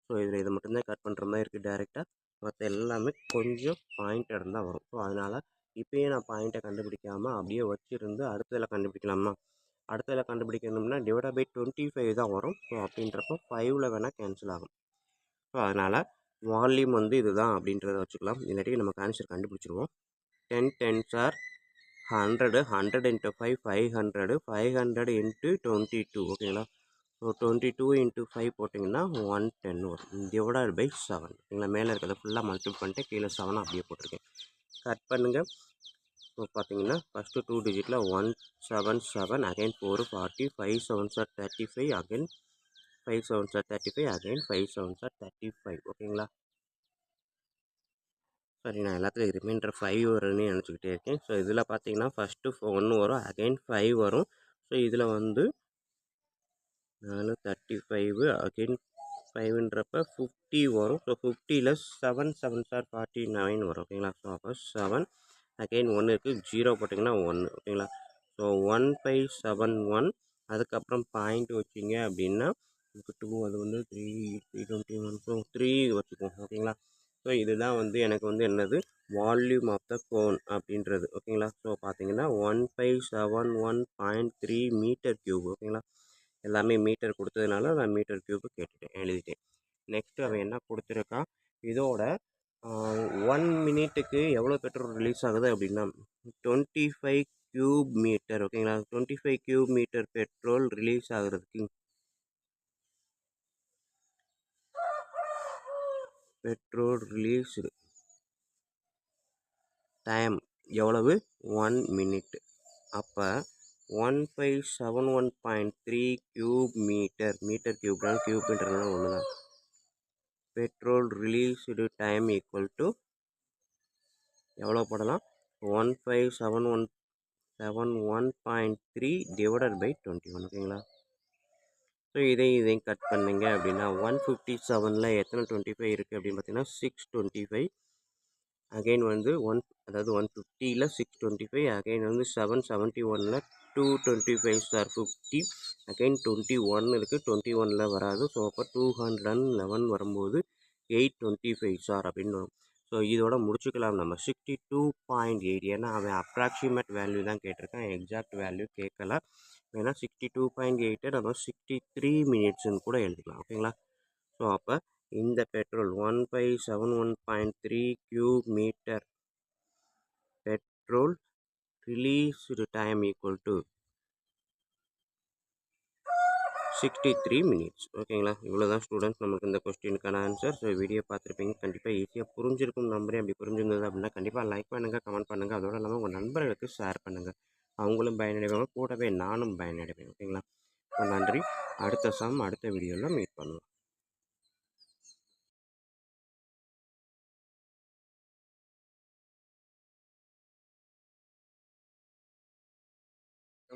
ஸோ இதில் இதை மட்டும்தான் கட் பண்ணுற மாதிரி இருக்குது டேரெக்டாக. மற்ற எல்லாமே கொஞ்சம் பாயிண்ட் இருந்தால் வரும். ஸோ அதனால் இப்போயே நான் பாயிண்ட்டை கண்டுபிடிக்காமல் அப்படியே வச்சுருந்து அடுத்ததில் கண்டுபிடிக்கலாமா? அடுத்ததில் கண்டுபிடிக்கணும்னா /25 தான் வரும். ஸோ அப்படின்றப்போ 5ல் வேணால் கேன்சல் ஆகும். ஸோ அதனால் வால்யூம் வந்து இதுதான் அப்படின்றத வச்சுக்கலாம். இல்லாட்டி நமக்கு ஆன்சர் கண்டுபிடிச்சிருவோம். 10 10s are 100, 100 × 5 500, 500 × 22. ஓகேங்களா? ஸோ 22 × 5 போட்டிங்கன்னா 110 வரும். /7. ஓகேங்களா? மேலே இருக்கிறத ஃபுல்லாக மல்டிபிள் பண்ணிட்டு கீழே 7 அப்படியே போட்டிருக்கேன். கட் பண்ணுங்கள். ஸோ பார்த்தீங்கன்னா first 2 டிஜிட்டில் 177, again 4 40, 5 7s are 35, again 5 7s are 35, again 5 7s are 35. ஓகேங்களா? சரி, நான் எல்லாத்துலையும் ரிமைண்டர் 5 வரும்னு நினச்சிக்கிட்டே இருக்கேன். ஸோ இதில் பார்த்தீங்கன்னா ஃபஸ்ட்டு 1 வரும், அகைன் 5 வரும். ஸோ இதில் வந்து 4 35, அகைன் 5ன்றப்ப 50 வரும். ஸோ 50ல் 7 7 சார் 49 வரும். ஓகேங்களா? ஸோ அப்போ 7 அகைன் 1 இருக்குது, 0 போட்டிங்கன்னா 1. ஓகேங்களா? ஸோ 1571 அதுக்கப்புறம் பாயிண்ட் வச்சிங்க அப்படின்னா 2 அது வந்து 3 321 ஸோ 3 வச்சுக்குவோம். ஓகேங்களா? ஸோ இதுதான் வந்து எனக்கு வந்து என்னது வால்யூம் ஆஃப் த கோன் அப்படின்றது. ஓகேங்களா? ஸோ பார்த்தீங்கன்னா 1571.3 மீட்டர் கியூப். ஓகேங்களா? எல்லாமே மீட்டர் கொடுத்ததுனால நான் மீட்டர் கியூப் கேட்டுட்டேன், எழுதிட்டேன். நெக்ஸ்ட்டு அவன் என்ன கொடுத்துருக்கா, இதோட 1 மினிட்டுக்கு எவ்வளோ பெட்ரோல் ரிலீஸ் ஆகுது அப்படின்னா 25 கியூப் மீட்டர். ஓகேங்களா? 25 கியூப் மீட்டர் பெட்ரோல் ரிலீஸ் ஆகுறதுக்கு பெட்ரோல் ரிலீஸ்டு டைம் எவ்வளவு 1 மினிட். அப்போ 1571.3 கியூப் மீட்டர், மீட்டர் கியூப்னால் கியூப்ன்றதுனால ஒன்று தான், petrol released time equal to எவ்வளோ போடலாம் 1571.3 டிவைடட் பை 21. ஓகேங்களா? ஸோ இதையும் கட் பண்ணிங்க அப்படின்னா 157ல் எத்தனை 25 இருக்குது அப்படின்னு பார்த்தீங்கன்னா 625. அகைன் வந்து அதாவது 150ல் 625, அகைன் வந்து 771ல் 225 சார் 50, அகைன் 21 இருக்குது, 21ல் வராது. ஸோ அப்போ 211 வரும்போது 825 சார் அப்படின்னு வரும். ஸோ இதோட முடிச்சுக்கலாம் நம்ம 62.8. ஏன்னா அவன் அப்ராக்சிமேட் வேல்யூ தான் கேட்டிருக்கான், எக்ஸாக்ட் வேல்யூ கேட்கல. ஏன்னா 62.8 நம்ம 63 மினிட்ஸ்ன்னு கூட எழுதிக்கலாம். ஓகேங்களா? ஸோ அப்போ இந்த petrol 1571.3 cube metre petrol released time equal to 63 minutes. ஓகேங்களா? இவ்வளோ தான் ஸ்டூடெண்ட்ஸ் நமக்கு இந்த கொஸ்டினுக்கான ஆன்சர். ஸோ வீடியோ பார்த்துருப்பீங்க, கண்டிப்பாக ஈஸியாக புரிஞ்சிருக்கும் நம்புறேன். அப்படி புரிஞ்சிருந்தது அப்படின்னா கண்டிப்பாக லைக் பண்ணுங்கள், கமெண்ட் பண்ணுங்கள். அதோடு இல்லாமல் உங்கள் நண்பர்களுக்கு ஷேர் பண்ணுங்கள், அவங்களும் பயனடைவாங்க, கூடவே நானும் பயனடைவேன். ஓகேங்களா? நன்றி. அடுத்த வீடியோவில் மீட் பண்ணுவோம்.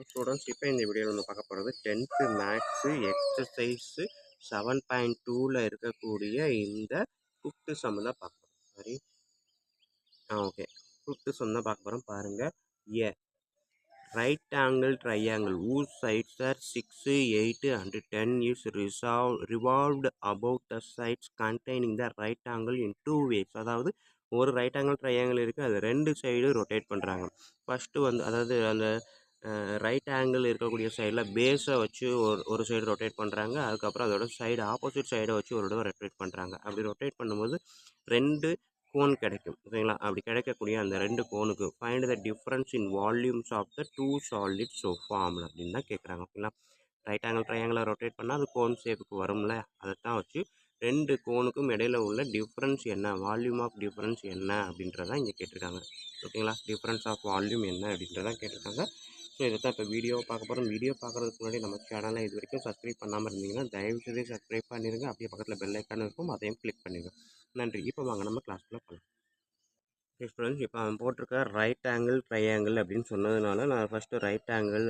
ஸ்டூடெண்ட்ஸ் இப்போ இந்த வீடியோவில் நம்ம பார்க்க போகிறது 10th மேக்ஸு எக்ஸசைஸு 7.2ல் இருக்கக்கூடிய இந்த 5th சம் தான் பார்க்க போகிறோம். சரி, ஓகே, 5th சம் தான் பார்க்க போகிறோம். பாருங்கள், ஏ right angle triangle whose sides are 6, 8 and 10 is revolved about the sides containing the right angle in two ways. அதாவது ஒரு ரைட் ஆங்கிள் ட்ரையாங்கிள் இருக்குது, அது ரெண்டு சைடு ரொட்டேட் பண்ணுறாங்க. ஃபஸ்ட்டு வந்து அதாவது அந்த ரைட் ஆங்கிள் இருக்கக்கூடிய சைடில் பேஸை வச்சு ஒரு சைடு ரொட்டேட் பண்ணுறாங்க. அதுக்கப்புறம் அதோட சைடு ஆப்போசிட் சைடை வச்சு ஒரு தடவை ரொட்டேட் பண்ணுறாங்க. அப்படி ரொட்டேட் பண்ணும்போது ரெண்டு கோன் கிடைக்கும். ஓகேங்களா? அப்படி கிடைக்கக்கூடிய அந்த ரெண்டு கோனுக்கு find the difference in volumes of the two solids so formula அப்படின்னு தான் கேட்குறாங்க. ஓகேங்களா? ரைட் ஆங்கிள் ட்ரையாங்கிளை ரொட்டேட் பண்ணால் அது கோன் ஷேப்புக்கு வரும்ல, அதை தான் வச்சு ரெண்டு கோனுக்கும் இடையில உள்ள டிஃப்ரென்ஸ் என்ன, வால்யூம் ஆஃப் டிஃப்ரென்ஸ் என்ன அப்படின்றதான் இங்கே கேட்டிருக்காங்க. ஓகேங்களா? டிஃப்ரென்ஸ் ஆஃப் வால்யூம் என்ன அப்படின்றதான் கேட்டிருக்காங்க. ஸோ இதை தான் இப்போ வீடியோ பார்க்க போகிறோம். வீடியோ பார்க்குறதுக்கு முன்னாடி நம்ம சேனலை இது வரைக்கும் சப்ஸ்கிரைப் பண்ணாமல் இருந்தீங்கன்னா தயவுசெய்து சப்ஸ்கிரைப் பண்ணிடுங்க. அப்படியே பக்கத்தில் பெல் ஐக்கான் இருக்கும், அதையும் கிளிக் பண்ணிடுங்க. நன்றி. இப்போ வாங்க நம்ம கிளாஸ்க்குள்ளே போகலாம். ஸ்டூடெண்ட்ஸ், இப்போ அவன் போட்டிருக்க ரைட் ஆங்கிள் ட்ரையாங்கிள் அப்படின்னு சொன்னதுனால நான் ஃபஸ்ட்டு ரைட் ஆங்கிள்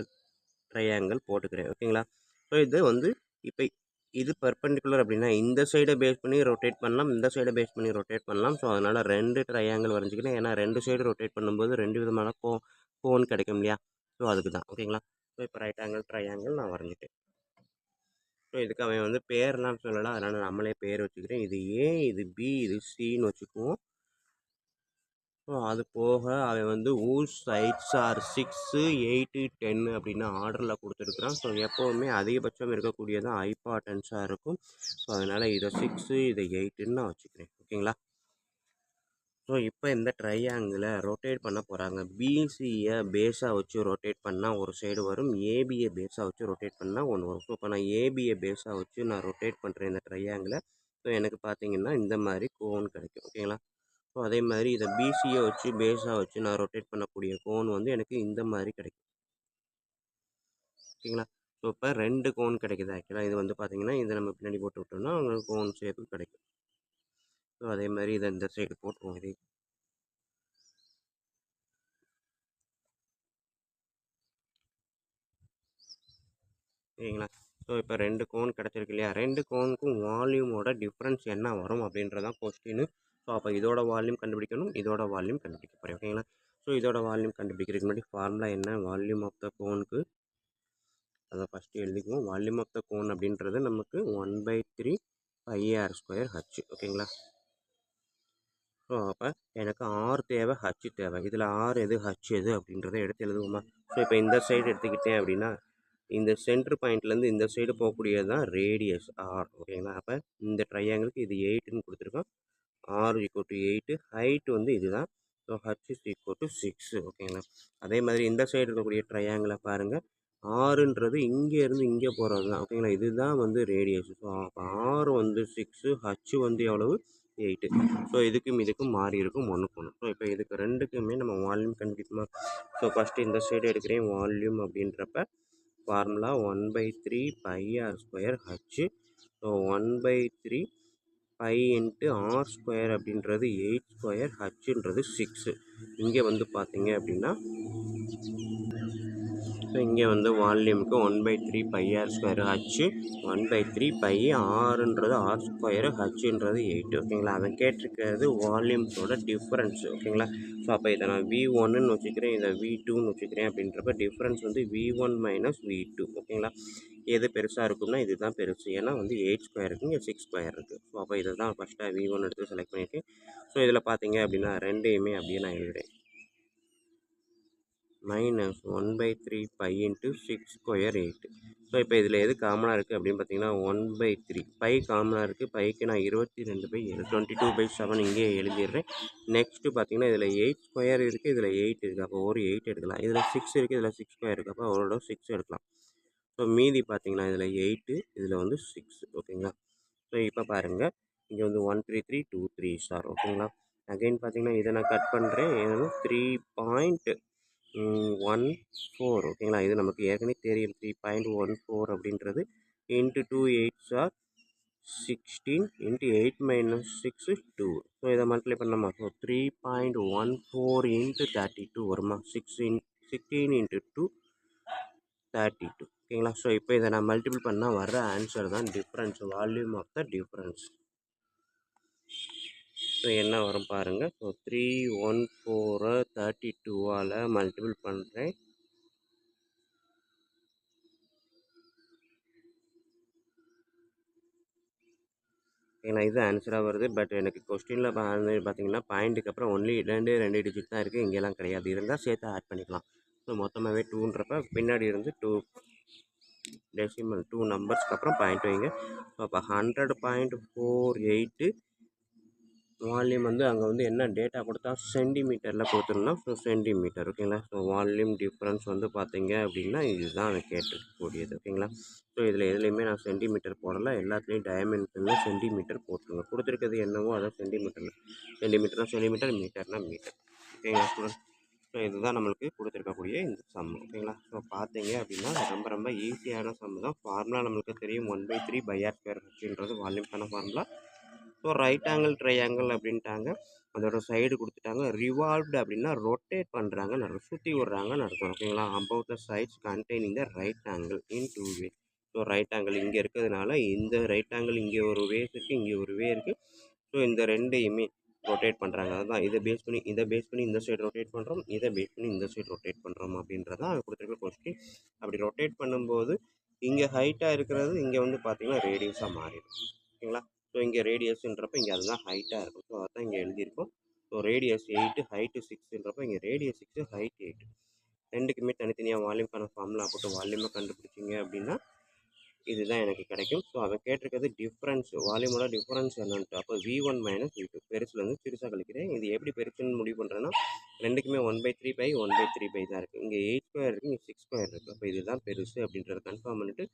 ட்ரையாங்கிள் போட்டுக்கிறேன். ஓகேங்களா? ஸோ இது வந்து இப்போ இது பர்பெண்டிகுலர் அப்படின்னா இந்த சைடை பேஸ் பண்ணி ரொட்டேட் பண்ணலாம், இந்த சைடை பேஸ் பண்ணி ரொட்டேட் பண்ணலாம். ஸோ அதனால் ரெண்டு ட்ரையாங்கிள் வரைஞ்சிக்கிறேன். ஏன்னா ரெண்டு சைடு ரொட்டேட் பண்ணும்போது ரெண்டு விதமான கோன் கிடைக்கும் இல்லையா? ஸோ அதுக்கு தான். ஓகேங்களா? ஸோ இப்போ ரைட் ஆங்கிள் ட்ரையாங்கிள் நான் வரைஞ்சிட்டேன். ஸோ இதுக்கு அவன் வந்து பேர்லாம் சொல்லலாம், அதனால் நம்மளே பேர் வச்சுக்கிறேன். இது ஏ, இது பி, இது சின்னு வச்சுக்குவோம். ஸோ அது போக அவன் வந்து ஊஸ் சைட்ஸ் ஆர் 6, 8, 10 அப்படின்னு ஆர்டரில் கொடுத்துருக்குறான். ஸோ எப்போவுமே அதிகபட்சம் இருக்கக்கூடியது ஐம்பார்ட்டன்ஸாக இருக்கும். ஸோ அதனால் இதை 6, இதை 8ன்னு நான் வச்சுக்கிறேன். ஓகேங்களா? ஸோ இப்போ இந்த ட்ரையாங்கிளை ரொட்டேட் பண்ண போகிறாங்க. பிசியை பேஸாக வச்சு ரொட்டேட் பண்ணால் ஒரு சைடு வரும், ஏபியை பேஸாக வச்சு ரொட்டேட் பண்ணால் ஒன்று வரும். ஸோ இப்போ நான் ஏபியை பேஸாக வச்சு நான் ரொட்டேட் பண்ணுறேன் இந்த ட்ரையாங்கிளை. ஸோ எனக்கு பார்த்தீங்கன்னா இந்த மாதிரி கோன் கிடைக்கும். ஓகேங்களா? ஸோ அதே மாதிரி இதை பிசியை வச்சு பேஸாக வச்சு நான் ரொட்டேட் பண்ணக்கூடிய கோன் வந்து எனக்கு இந்த மாதிரி கிடைக்கும். ஓகேங்களா? ஸோ இப்போ ரெண்டு கோன் கிடைக்குது. ஆக்சுவலாக இது வந்து பார்த்தீங்கன்னா இதை நம்ம பின்னாடி போட்டு விட்டோம்னா உங்களுக்கு கோன் ஷேப்பு கிடைக்கும். ஸோ அதே மாதிரி இதை இந்த சைடு போட்டுருவோம். இதே ஓகேங்களா? ஸோ இப்போ 2 கோன் கிடச்சிருக்கு இல்லையா, 2 கோனுக்கும் வால்யூமோட டிஃப்ரென்ஸ் என்ன வரும் அப்படின்றதான் கொஸ்டின். ஸோ அப்போ இதோட வால்யூம் கண்டுபிடிக்கணும், இதோட வால்யூம் கண்டுபிடிக்க போகிறேன். ஓகேங்களா. ஸோ இதோட வால்யூம் கண்டுபிடிக்கிறதுக்கு முன்னாடி ஃபார்முலா என்ன, வால்யூம் ஆஃப் த கோனுக்கு அதை ஃபஸ்ட்டு எழுதிக்குவோம். வால்யூம் ஆஃப் த கோன் அப்படின்றது நமக்கு 1/3 πr²h. ஓகேங்களா. ஸோ அப்போ எனக்கு ஆர் தேவை, ஹச் தேவை. இதில் ஆர் எது, ஹச் எது அப்படின்றத எடுத்து எழுதுவோமா. ஸோ இப்போ இந்த சைடு எடுத்துக்கிட்டேன் அப்படின்னா இந்த சென்டர் பாயிண்ட்லேருந்து இந்த சைடு போகக்கூடியது தான் ரேடியஸ் ஆர். ஓகேங்களா. அப்போ இந்த ட்ரையாங்கிளுக்கு இது 8ன்னு கொடுத்துருக்கோம். ஆர் ஈக்குவல் டு 8, ஹைட் வந்து இதுதான். So H is equal to 6. ஓகேங்களா. அதே மாதிரி இந்த சைடு இருக்கக்கூடிய ட்ரையாங்கிளை பாருங்கள், ஆறுன்றது இங்கேருந்து இங்கே போகிறது தான். ஓகேங்களா. இதுதான் வந்து ரேடியஸ். ஸோ அப்போ ஆர் வந்து 6, ஹச் வந்து எவ்வளவு, 8. ஸோ இதுக்கும் மாறி இருக்கும் 1க்கு 1. ஸோ இப்போ இதுக்கு ரெண்டுக்குமே நம்ம வால்யூம் கண்டுபிடிக்குமா. ஸோ ஃபஸ்ட்டு இந்த சைடு எடுக்கிறேன். வால்யூம் அப்படின்றப்ப formula 1/3 πr²h. So 1/3 π into r² அப்படின்றது 8², ஹச்சுன்றது 6. இங்கே வந்து பார்த்தீங்க அப்படின்னா ஸோ இங்கே வந்து வால்யூமுக்கு 1/3 πr²h, 1/3 π, ஆறுன்றது r², ஹச்சுன்றது 8. ஓகேங்களா. அவன் கேட்டிருக்கிறது வால்யூம்ஸோட டிஃப்ரென்ஸ். ஓகேங்களா. ஸோ அப்போ இதை நான் V1ன்னு வச்சுக்கிறேன், இதை V2ன்னு வச்சுக்கிறேன். அப்படின்றப்ப டிஃப்ரென்ஸ் வந்து V1 மைனஸ் V2. ஓகேங்களா. எது பெருசாக இருக்கும்னா இதுதான் பெருசு. ஏன்னா வந்து 8² இருக்குது, இங்கே 6² இருக்குது. ஸோ அப்போ இதை தான் ஃபஸ்ட்டாக V1 எடுத்து செலக்ட் பண்ணியிருக்கேன். ஸோ இதில் பார்த்தீங்க அப்படின்னா ரெண்டையுமே அப்படியே நான் எழுதுகிறேன். Minus 1/3 π into 6² 8. ஸோ இப்போ இதில் எது காமனாக இருக்குது அப்படின்னு பார்த்தீங்கன்னா 1/3 பை காமனாக இருக்குது. பைக்கு நான் 22/7 22/7 இங்கே எழுதிடுறேன். நெக்ஸ்ட்டு பார்த்தீங்கன்னா இதில் 8² இருக்குது, இதில் 8 இருக்குது. அப்போ ஒரு 8 எடுக்கலாம். இதில் 6 இருக்குது, இதில் 6² இருக்குது. அப்போ ஒரு 6 எடுக்கலாம். ஸோ மீதி பார்த்தீங்கன்னா இதில் 8, இதில் வந்து 6. ஓகேங்களா. ஸோ இப்போ பாருங்கள், இங்கே வந்து 1 3 3 2 3 ஸ்டார். ஓகேங்களா. அகைன் பார்த்தீங்கன்னா இதை நான் கட் பண்ணுறேன். இது வந்து 3.14. ஓகேங்களா. இது நமக்கு ஏற்கனவே தெரியும். 3.14 அப்படின்றது into 2 8s are 16 into 8 minus 6 2. So இதை மல்டிப்ளை பண்ணோமா. ஸோ 3.14 இன்ட்டு 32 வருமா. 16 இன்ட்டு 2 32. ஓகேங்களா. ஸோ இப்போ இதை நான் மல்டிபிள் பண்ணால் வர்ற ஆன்சர் தான் difference, volume of the difference. So என்ன வரும் பாருங்கள். ஸோ 314 32ஆல் மல்டிபிள் பண்ணுறேன். ஓகேங்களா. இது ஆன்சராக வருது. பட் எனக்கு கொஸ்டினில் பார்த்தீங்கன்னா பாயிண்ட்டுக்கு அப்புறம் ஒன்லி 2 டிஜிட் தான் இருக்குது, இங்கெல்லாம் கிடையாது. இருந்தால் சேர்த்து ஆட் பண்ணிக்கலாம். ஸோ மொத்தமாகவே 2ன்றப்ப பின்னாடி இருந்து 2 டெசிமல் 2 நம்பர்ஸ்க்கு அப்புறம் பாயிண்ட் வைங்க. ஸோ அப்போ 100.48 வால்யூம் வந்து அங்கே வந்து என்ன டேட்டா கொடுத்தா சென்டிமீட்டரில் கொடுத்துருந்தோம். So centimetre. ஓகேங்களா. ஸோ வால்யூம் டிஃப்ரென்ஸ் வந்து பார்த்தீங்க அப்படின்னா இதுதான் அதை கேட்டுக்கூடியது. ஓகேங்களா. ஸோ இதில் எதுலேயுமே நான் சென்டிமீட்டர் போடலை, எல்லாத்துலேயும் டயமென்ஷனில் சென்டிமீட்டர் போட்டுருங்க. கொடுத்துருக்கிறது என்னவோ அதை சென்டிமீட்டரில், சென்டிமீட்டர்னா சென்டிமீட்டர், மீட்டர்னா மீட்டர். ஓகேங்களா ஸ்டூடெண்ட். ஸோ இதுதான் நம்மளுக்கு கொடுத்துருக்கக்கூடிய இந்த சம். ஓகேங்களா. ஸோ பார்த்தீங்க அப்படின்னா ரொம்ப ரொம்ப ஈஸியான சம் தான். ஃபார்முலா நம்மளுக்கு தெரியும், 1/3 πr²hன்றது வால்யூம்க்கான ஃபார்முலா. ஸோ ரைட் ஆங்கிள் ட்ரையாங்கிள் அப்படின்ட்டாங்க, அதோட சைடு கொடுத்துட்டாங்க. ரிவால்வ்டு அப்படின்னா ரொட்டேட் பண்ணுறாங்க, சுற்றி விட்றாங்கன்னு அர்த்தம். ஓகேங்களா. About the sides containing the right angle in 2 way. So right angle இங்கே இருக்கிறதுனால இந்த ரைட் ஆங்கிள் இங்கே ஒரு வேஸ் இருக்குது, இங்கே ஒரு வே இருக்குது. ஸோ இந்த ரெண்டையுமே ரொட்டேட் பண்ணுறாங்க. அதுதான் இதை பேஸ் பண்ணி இந்த சைடு ரொட்டேட் பண்ணுறோம், இதை பேஸ் பண்ணி இந்த சைடு ரொட்டேட் பண்ணுறோம் அப்படின்றதான் அது கொடுத்துருக்க கொஸ்டின். அப்படி ரொட்டேட் பண்ணும்போது இங்கே ஹைட்டாக இருக்கிறது இங்கே வந்து பார்த்தீங்கன்னா ரேடியஸாக மாறிடும். ஓகேங்களா. ஸோ இங்கே ரேடியஸ்ன்றப்ப இங்கே அதுதான் ஹைட்டாக இருக்கும். ஸோ அதான் இங்கே எழுதியிருக்கோம். ஸோ ரேடியஸ் 8, ஹைட்டு 6ன்றப்ப இங்கே ரேடியஸ் 6, ஹைட் 8. ரெண்டுக்குமே தனித்தனியாக வால்யூம்க்கான ஃபார்முலா போட்டு வால்யூமை கண்டுபிடிச்சிங்க அப்படின்னா இதுதான் எனக்கு கிடைக்கும். ஸோ அவன் கேட்டிருக்கிறது டிஃப்ரென்ஸ், வால்யூமோட டிஃப்ரென்ஸ் என்னன்ட்டு. அப்போ V1 மைனஸ் V2 பெருசுலேருந்து சிறுசாக கழிக்கிறேன். இது எப்படி பெருசுன்னு முடிவு பண்ணுறேன்னா ரெண்டுக்குமே 1/3 பை 1/3 பை தான் இருக்குது. இங்கே 8² இருக்குது, இங்கே 6² இருக்குது. அப்போ இதுதான் பெருசு அப்படின்றத கன்ஃபார்ம் பண்ணிவிட்டு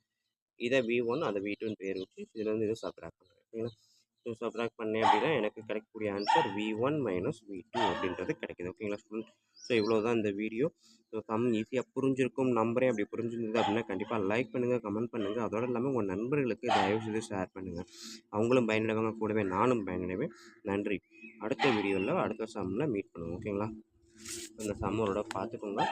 இதை V1 அதை V2ன்னு பேர் வச்சு இதில் வந்து இதை சப்ராக்ட் பண்ணுறேன். ஓகேங்களா. ஸோ சப்ராக்ட் பண்ணேன் அப்படின்னா எனக்கு கிடைக்கக்கூடிய ஆன்சர் V1 மைனஸ் V2 அப்படின்றது கிடைக்குது. ஓகேங்களா ஸ்டூடெண்ட். ஸோ இவ்வளோ தான் இந்த வீடியோ. ஸோ சம் ஈஸியாக புரிஞ்சிருக்கும் நம்புறேன். அப்படி புரிஞ்சிருந்தது அப்படின்னா கண்டிப்பாக லைக் பண்ணுங்கள், கமெண்ட் பண்ணுங்கள். அதோடு இல்லாமல் உங்கள் நண்பர்களுக்கு தயவுசெய்து ஷேர் பண்ணுங்கள். அவங்களும் பயனடைவாங்க, கூடவே நானும் பயனடைவேன். நன்றி. அடுத்த வீடியோவில் அடுத்த சம்மில் மீட் பண்ணுவோம். ஓகேங்களா. அந்த சம்மரோட பார்த்துக்கோங்க.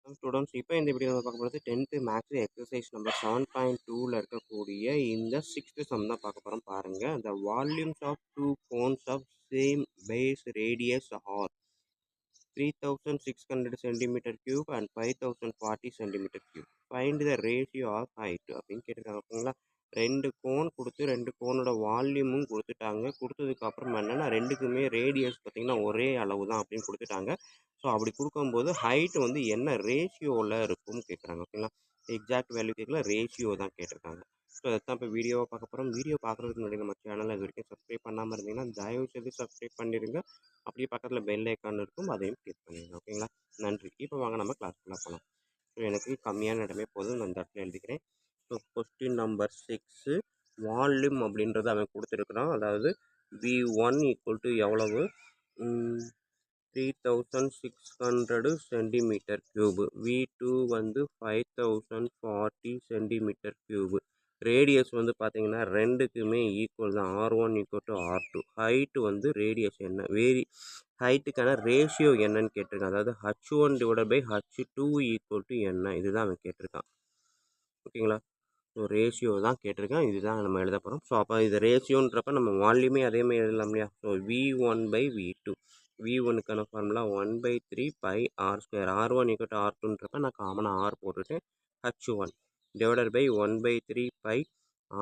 ஸ்டூடெண்ட்ஸ் இப்போ இந்த வீடியோ நம்ம பார்க்க போகிறது 10th மேக்ஸ் எக்ஸசைஸ் நம்பர் 7.2ல இருக்கக்கூடிய இந்த 6th சம் தான் பார்க்க போகிறோம் பாருங்கள். the volumes of two cones of same base radius are 3600 centimeter cube and 5040 centimeter cube. Find the ratio of height அப்படின்னு கேட்டிருக்காங்க. ஓகேங்களா, ரெண்டு கோன் கொடுத்து ரெண்டு கோனோட வால்யூமும் கொடுத்துட்டாங்க. கொடுத்ததுக்கு அப்புறம் என்னன்னா ரெண்டுக்குமே ரேடியஸ் பார்த்தீங்கன்னா ஒரே அளவு தான் அப்படின்னு கொடுத்துட்டாங்க. ஸோ அப்படி கொடுக்கும்போது ஹைட் வந்து என்ன ரேஷியோவில் இருக்கும்னு கேட்குறாங்க. ஓகேங்களா, எக்ஸாக்ட் வேல்யூ கேட்கல, ரேஷியோ தான் கேட்டிருக்காங்க. ஸோ அதுதான் இப்போ வீடியோவை பார்க்க போகிறோம். வீடியோ பார்க்குறதுக்கு முன்னாடி நம்ம சேனலை இது வரைக்கும் சப்ஸ்கிரைப் பண்ணாமல் இருந்தீங்கன்னா தயவு செய்து சப்ஸ்கிரைப் பண்ணிடுங்க. அப்படியே பக்கத்தில் பெல் ஐக்கான் இருக்கும், அதையும் கிளிக் பண்ணிடுங்க. ஓகேங்களா, நன்றி. இப்போ வாங்க நம்ம கிளாஸ்க்குள்ளே போகலாம். ஸோ எனக்கு கம்மியான இடமே போதும், நான் இந்த இடத்துல எழுதிக்கிறேன். ஸோ கொஸ்டின் நம்பர் 6 வால்யூம் அப்படின்றது அவன் கொடுத்துருக்குறான். அதாவது V1 ஈக்குவல் டு எவ்வளவு 3600 சென்டிமீட்டர் கியூபு, V2 வந்து 5040 சென்டிமீட்டர் கியூபு. ரேடியஸ் வந்து பார்த்தீங்கன்னா ரெண்டுக்குமே ஈக்குவல் தான், R1 equal to R2. Height வந்து ரேடியஸ் என்ன ஹைட்டுக்கான ரேஷியோ என்னன்னு கேட்டிருக்கான். அதாவது H1 divide by H2 equal to என்ன, இதுதான் அவன் கேட்டிருக்கான். ஓகேங்களா, ஸோ ரேஷியோ தான் கேட்டிருக்கேன், இதுதான் நம்ம எழுத போகிறோம். ஸோ அப்போ இது ரேஷியோன்றப்ப நம்ம வால்யூமே அதேமாதிரி எழுதலாம் இல்லையா. ஸோ V1 பை V2, V1க்கான ஃபார்முலா 1/3 pi R2, R1 equal to R2ன்றப்ப நான் காமனாக R போட்டுட்டு H1 divided by 1/3 pi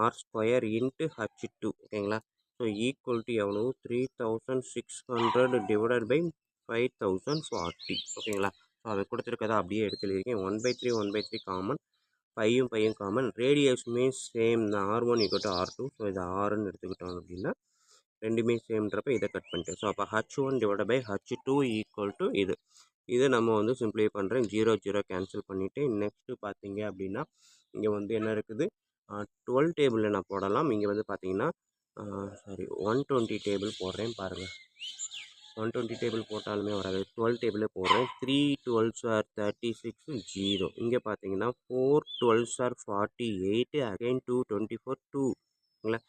R2 into H2. ஓகேங்களா, ஸோ ஈக்குவல் டு எவ்வளோ 3600 டிவைடட் பை 5040. ஓகேங்களா, ஸோ அதை கொடுத்துருக்கதா அப்படியே எடுத்து எழுதியிருக்கேன். 1/3 காமன், பையும் காமன், ரேடியஸுமே சேம் தான், R1 equal to R2. So இதை Rன்னு எடுத்துக்கிட்டோம் அப்படின்னா ரெண்டுமே சேம்ன்றப்ப இதை கட் பண்ணிட்டேன். ஸோ அப்போ H1 divide by H2 equal to இது நம்ம வந்து சிம்பிளை பண்ணுறேன். 0 கேன்சல் பண்ணிவிட்டு நெக்ஸ்ட்டு பார்த்தீங்க அப்படின்னா இங்கே வந்து என்ன இருக்குது 12 டேபிளில் நான் போடலாம். இங்கே வந்து பார்த்தீங்கன்னா 120 டேபிள் போடுறேன் பாருங்கள். 120 டேபிள் போட்டாலுமே வராது, 12 டேபிளே போடுறேன். 3 12s are 36 0. இங்கே பார்த்தீங்கன்னா 4 12s are 48, அகைன் 2 24 2. ஓகேங்களா,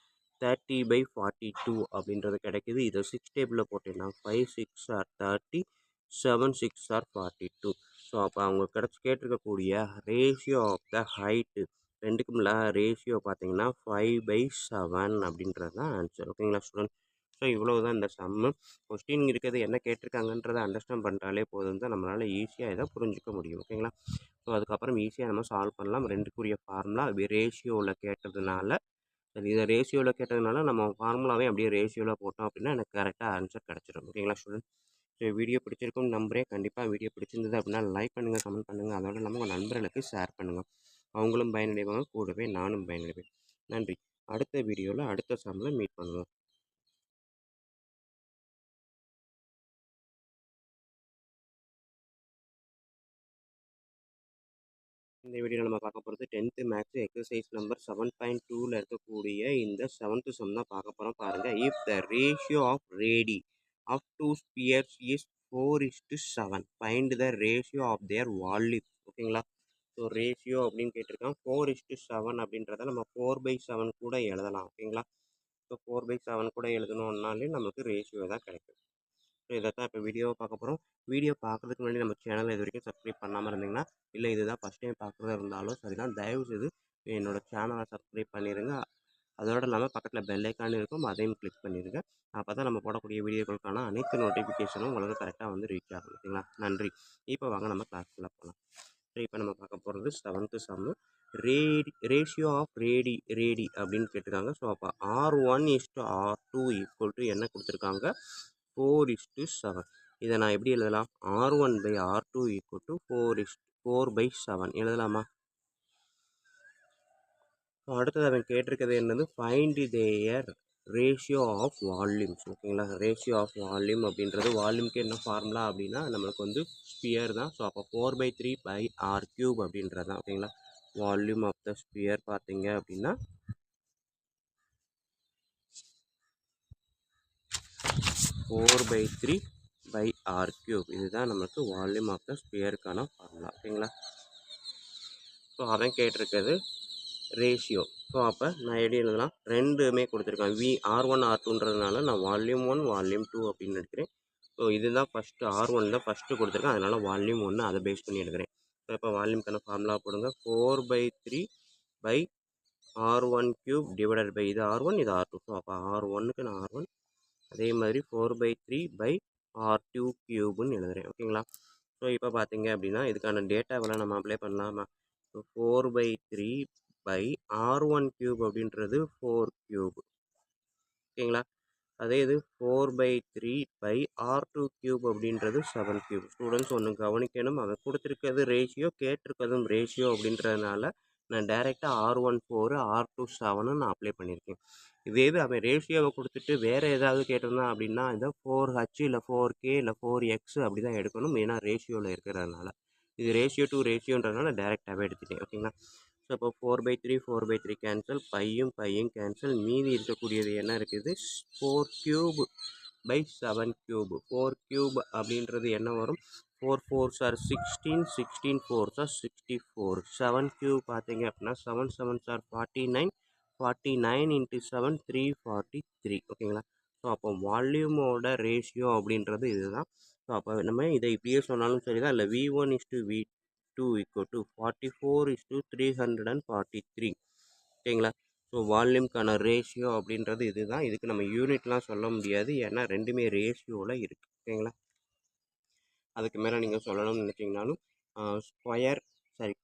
30/42 அப்படின்றது கிடைக்குது. இதை 6 டேபிளில் போட்டேன்னா 5 6 are 30, 7 6 are 42. ஸோ அப்போ அவங்க கேட்டிருக்கக்கூடிய ரேஷியோ ஆஃப் த ஹைட்டு ரெண்டுக்கும்ல ரேஷியோ பார்த்தீங்கன்னா 5/7 அப்படின்றது தான் ஆன்சர். ஓகேங்களா ஸ்டூடெண்ட், ஸோ இவ்வளோ தான் இந்த சம்மு. கொஸ்டின் இருக்கிறது என்ன கேட்டிருக்காங்கன்றதை அண்டர்ஸ்டாண்ட் பண்ணிட்டாலே போதும் தான், நம்மளால் ஈஸியாக இதை புரிஞ்சிக்க முடியும். ஓகேங்களா, ஸோ அதுக்கப்புறம் ஈஸியாக நம்ம சால்வ் பண்ணலாம். ரெண்டுக்குரிய ஃபார்முலா ரேஷியோவில் கேட்டதுனால, சரி இதை ரேஷியோவில் கேட்டதுனால நம்ம ஃபார்முலாவே அப்படியே ரேஷியோவில் போட்டோம் அப்படின்னா எனக்கு கரெக்டாக ஆன்சர் கிடச்சிடும். ஓகேங்களா ஸ்டூடெண்ட், ஸோ வீடியோ பிடிச்சிருக்கும்னு நம்புறேன். கண்டிப்பாக வீடியோ பிடிச்சிருந்தது அப்படின்னா லைக் பண்ணுங்கள், கமெண்ட் பண்ணுங்கள். அதோடு இல்லாமல் உங்கள் நண்பர்களுக்கு ஷேர் பண்ணுங்கள், அவங்களும் பயனடைவாங்க, கூடவே நானும் பயனடைவேன். நன்றி. அடுத்த வீடியோவில் அடுத்த சம்மில் மீட் பண்ணுவோம். இந்த வீடியோவில் நம்ம பார்க்க போகிறது 10th மேக்ஸ் எக்ஸசைஸ் நம்பர் 7.2ல இருக்கக்கூடிய இந்த 7th சம் தான் பார்க்க போகிறோம் பாருங்கள். If the ratio of radii of two spheres is 4:7, find the ratio of their volume. ஓகேங்களா, ஸோ ரேஷியோ அப்படின்னு கேட்டிருக்கான். 4:7 அப்படின்றத நம்ம 4/7 கூட எழுதலாம். ஓகேங்களா, ஸோ 4/7 கூட எழுதணுன்னாலே நமக்கு ரேஷியோ தான் கிடைக்கும். ஸோ இதை தான் இப்போ வீடியோவை பார்க்க போகிறோம். வீடியோ பார்க்குறதுக்கு முன்னாடி நம்ம சேனலை இது வரைக்கும் சப்ஸ்கிரைப் பண்ணாமல் இருந்தீங்கன்னா, இல்லை இதுதான் ஃபஸ்ட் டைம் பார்க்குறதா இருந்தாலும் சரி தான், தயவுசெய்து என்னோடய சேனலை சப்ஸ்கிரைப் பண்ணிடுங்க. அதோடு இல்லாமல் பக்கத்தில் பெல் ஐக்கான் இருக்கும், அதையும் கிளிக் பண்ணிடுங்க. அப்போ தான் நம்ம போடக்கூடிய வீடியோக்களுக்கான அனைத்து நோட்டிஃபிகேஷனும் உங்களுக்கு கரெக்டாக வந்து ரீச் ஆகும். ஓகேங்களா, நன்றி. இப்போ வாங்க நம்ம கிளாஸ்க்குள்ளே போகலாம். ஸோ இப்போ நம்ம பார்க்க போகிறது 7th Jammu. Ratio of radii அப்படின்னு கேட்டிருக்காங்க. ஸோ அப்போ R1 = R2 ஈக்குவல் டு என்ன கொடுத்துருக்காங்க 4:7. இதை நான் எப்படி எழுதலாம், R1/R2 ஈக்குவல் டு 4:7 எழுதலாமா. அடுத்தது அவன் கேட்டிருக்கிறது என்னது, find their ratio of volumes. ஓகேங்களா, ரேஷியோ ஆஃப் வால்யூம் அப்படின்றது வால்யூம்க்கு என்ன ஃபார்முலா அப்படின்னா நம்மளுக்கு வந்து ஸ்பியர் தான். ஸோ அப்போ 4/3 பை R³ அப்படின்றது தான். ஓகேங்களா, வால்யூம் ஆஃப் த ஸ்பியர் பார்த்தீங்க அப்படின்னா 4/3 பை R³. இதுதான் நமக்கு வால்யூம் ஆஃப் த ஸ்பியருக்கான ஃபார்முலா. ஓகேங்களா, ஸோ அவன் கேட்டிருக்கிறது ரேஷியோ. ஸோ அப்போ நான் எப்படி எழுதலாம், ரெண்டுமே கொடுத்துருக்கேன். R1 R2ன்றதுனால நான் வால்யூம் 1 வால்யூம் 2 அப்படின்னு எடுக்கிறேன். ஸோ இதுதான் ஃபஸ்ட்டு R1 தான் ஃபஸ்ட்டு கொடுத்துருக்கேன், அதனால் வால்யூம் 1 அதை பேஸ் பண்ணி எடுக்கிறேன். ஸோ இப்போ வால்யூம்க்கான ஃபார்முலா போடுங்க. 4/3 by R1 cube divided by இது R1 இது R2. ஸோ அப்போ R1க்கு நான் R1 அதே மாதிரி 4/3 பை R2 கியூப்னு எழுதுறேன். ஓகேங்களா? ஸோ இப்போ பார்த்தீங்க அப்படின்னா இதுக்கான டேட்டாவெல்லாம் நம்ம அப்ளை பண்ணலாமா? 4/3 பை R1 கியூப் அப்படின்றது 4 கியூப். ஓகேங்களா? அதே இது 4/3 பை R2 கியூப் அப்படின்றது 7 கியூப். ஸ்டூடெண்ட்ஸ் ஒன்று கவனிக்கணும், அவன் கொடுத்துருக்கிறது ரேஷியோ, கேட்டிருக்கிறதும் ரேஷியோ அப்படின்றதுனால நான் டைரெக்டாக R1 4 R2 7 நான் அப்ளை பண்ணியிருக்கேன். இதே இது அவன் ரேஷியோவை கொடுத்துட்டு வேறு ஏதாவது கேட்டிருந்தான் அப்படின்னா இதை 4H இல்லை 4K இல்லை 4X அப்படி தான் எடுக்கணும், மெயினாக ரேஷியோவில் இருக்கிறதுனால. இது ரேஷியோ டு ரேஷியோன்றதுனால டேரெக்டாகவே எடுத்துட்டேன். ஓகேங்களா? ஸோ இப்போ 4/3 கேன்சல், பையும் கேன்சல், மீதி இருக்கக்கூடியது என்ன இருக்குது? 4 கியூப் பை 7 கியூப். 4 கியூப் அப்படின்றது என்ன வரும்? 4 4s are 16, 16 4s are 64. 7 cube பார்த்தீங்க அப்படின்னா 7 7s are 49, 49 into 7 343. ஓகேங்களா? ஸோ அப்போ வால்யூமோட ரேஷியோ அப்படின்றது இதுதான். ஸோ அப்போ நம்ம இதை இப்படியே சொன்னாலும் சரி தான், இல்லை V1 is to V2 equal to 44 is to 343. ஓகேங்களா? ஸோ வால்யூம்க்கான ரேஷியோ அப்படின்றது இதுதான். இதுக்கு நம்ம யூனிட்லாம் சொல்ல முடியாது, ஏன்னா ரெண்டுமே ரேஷியோவில் இருக்குது. ஓகேங்களா? அதுக்கு மேலே நீங்கள் சொல்லணும்னு நினச்சிங்கனாலும் ஸ்கொயர்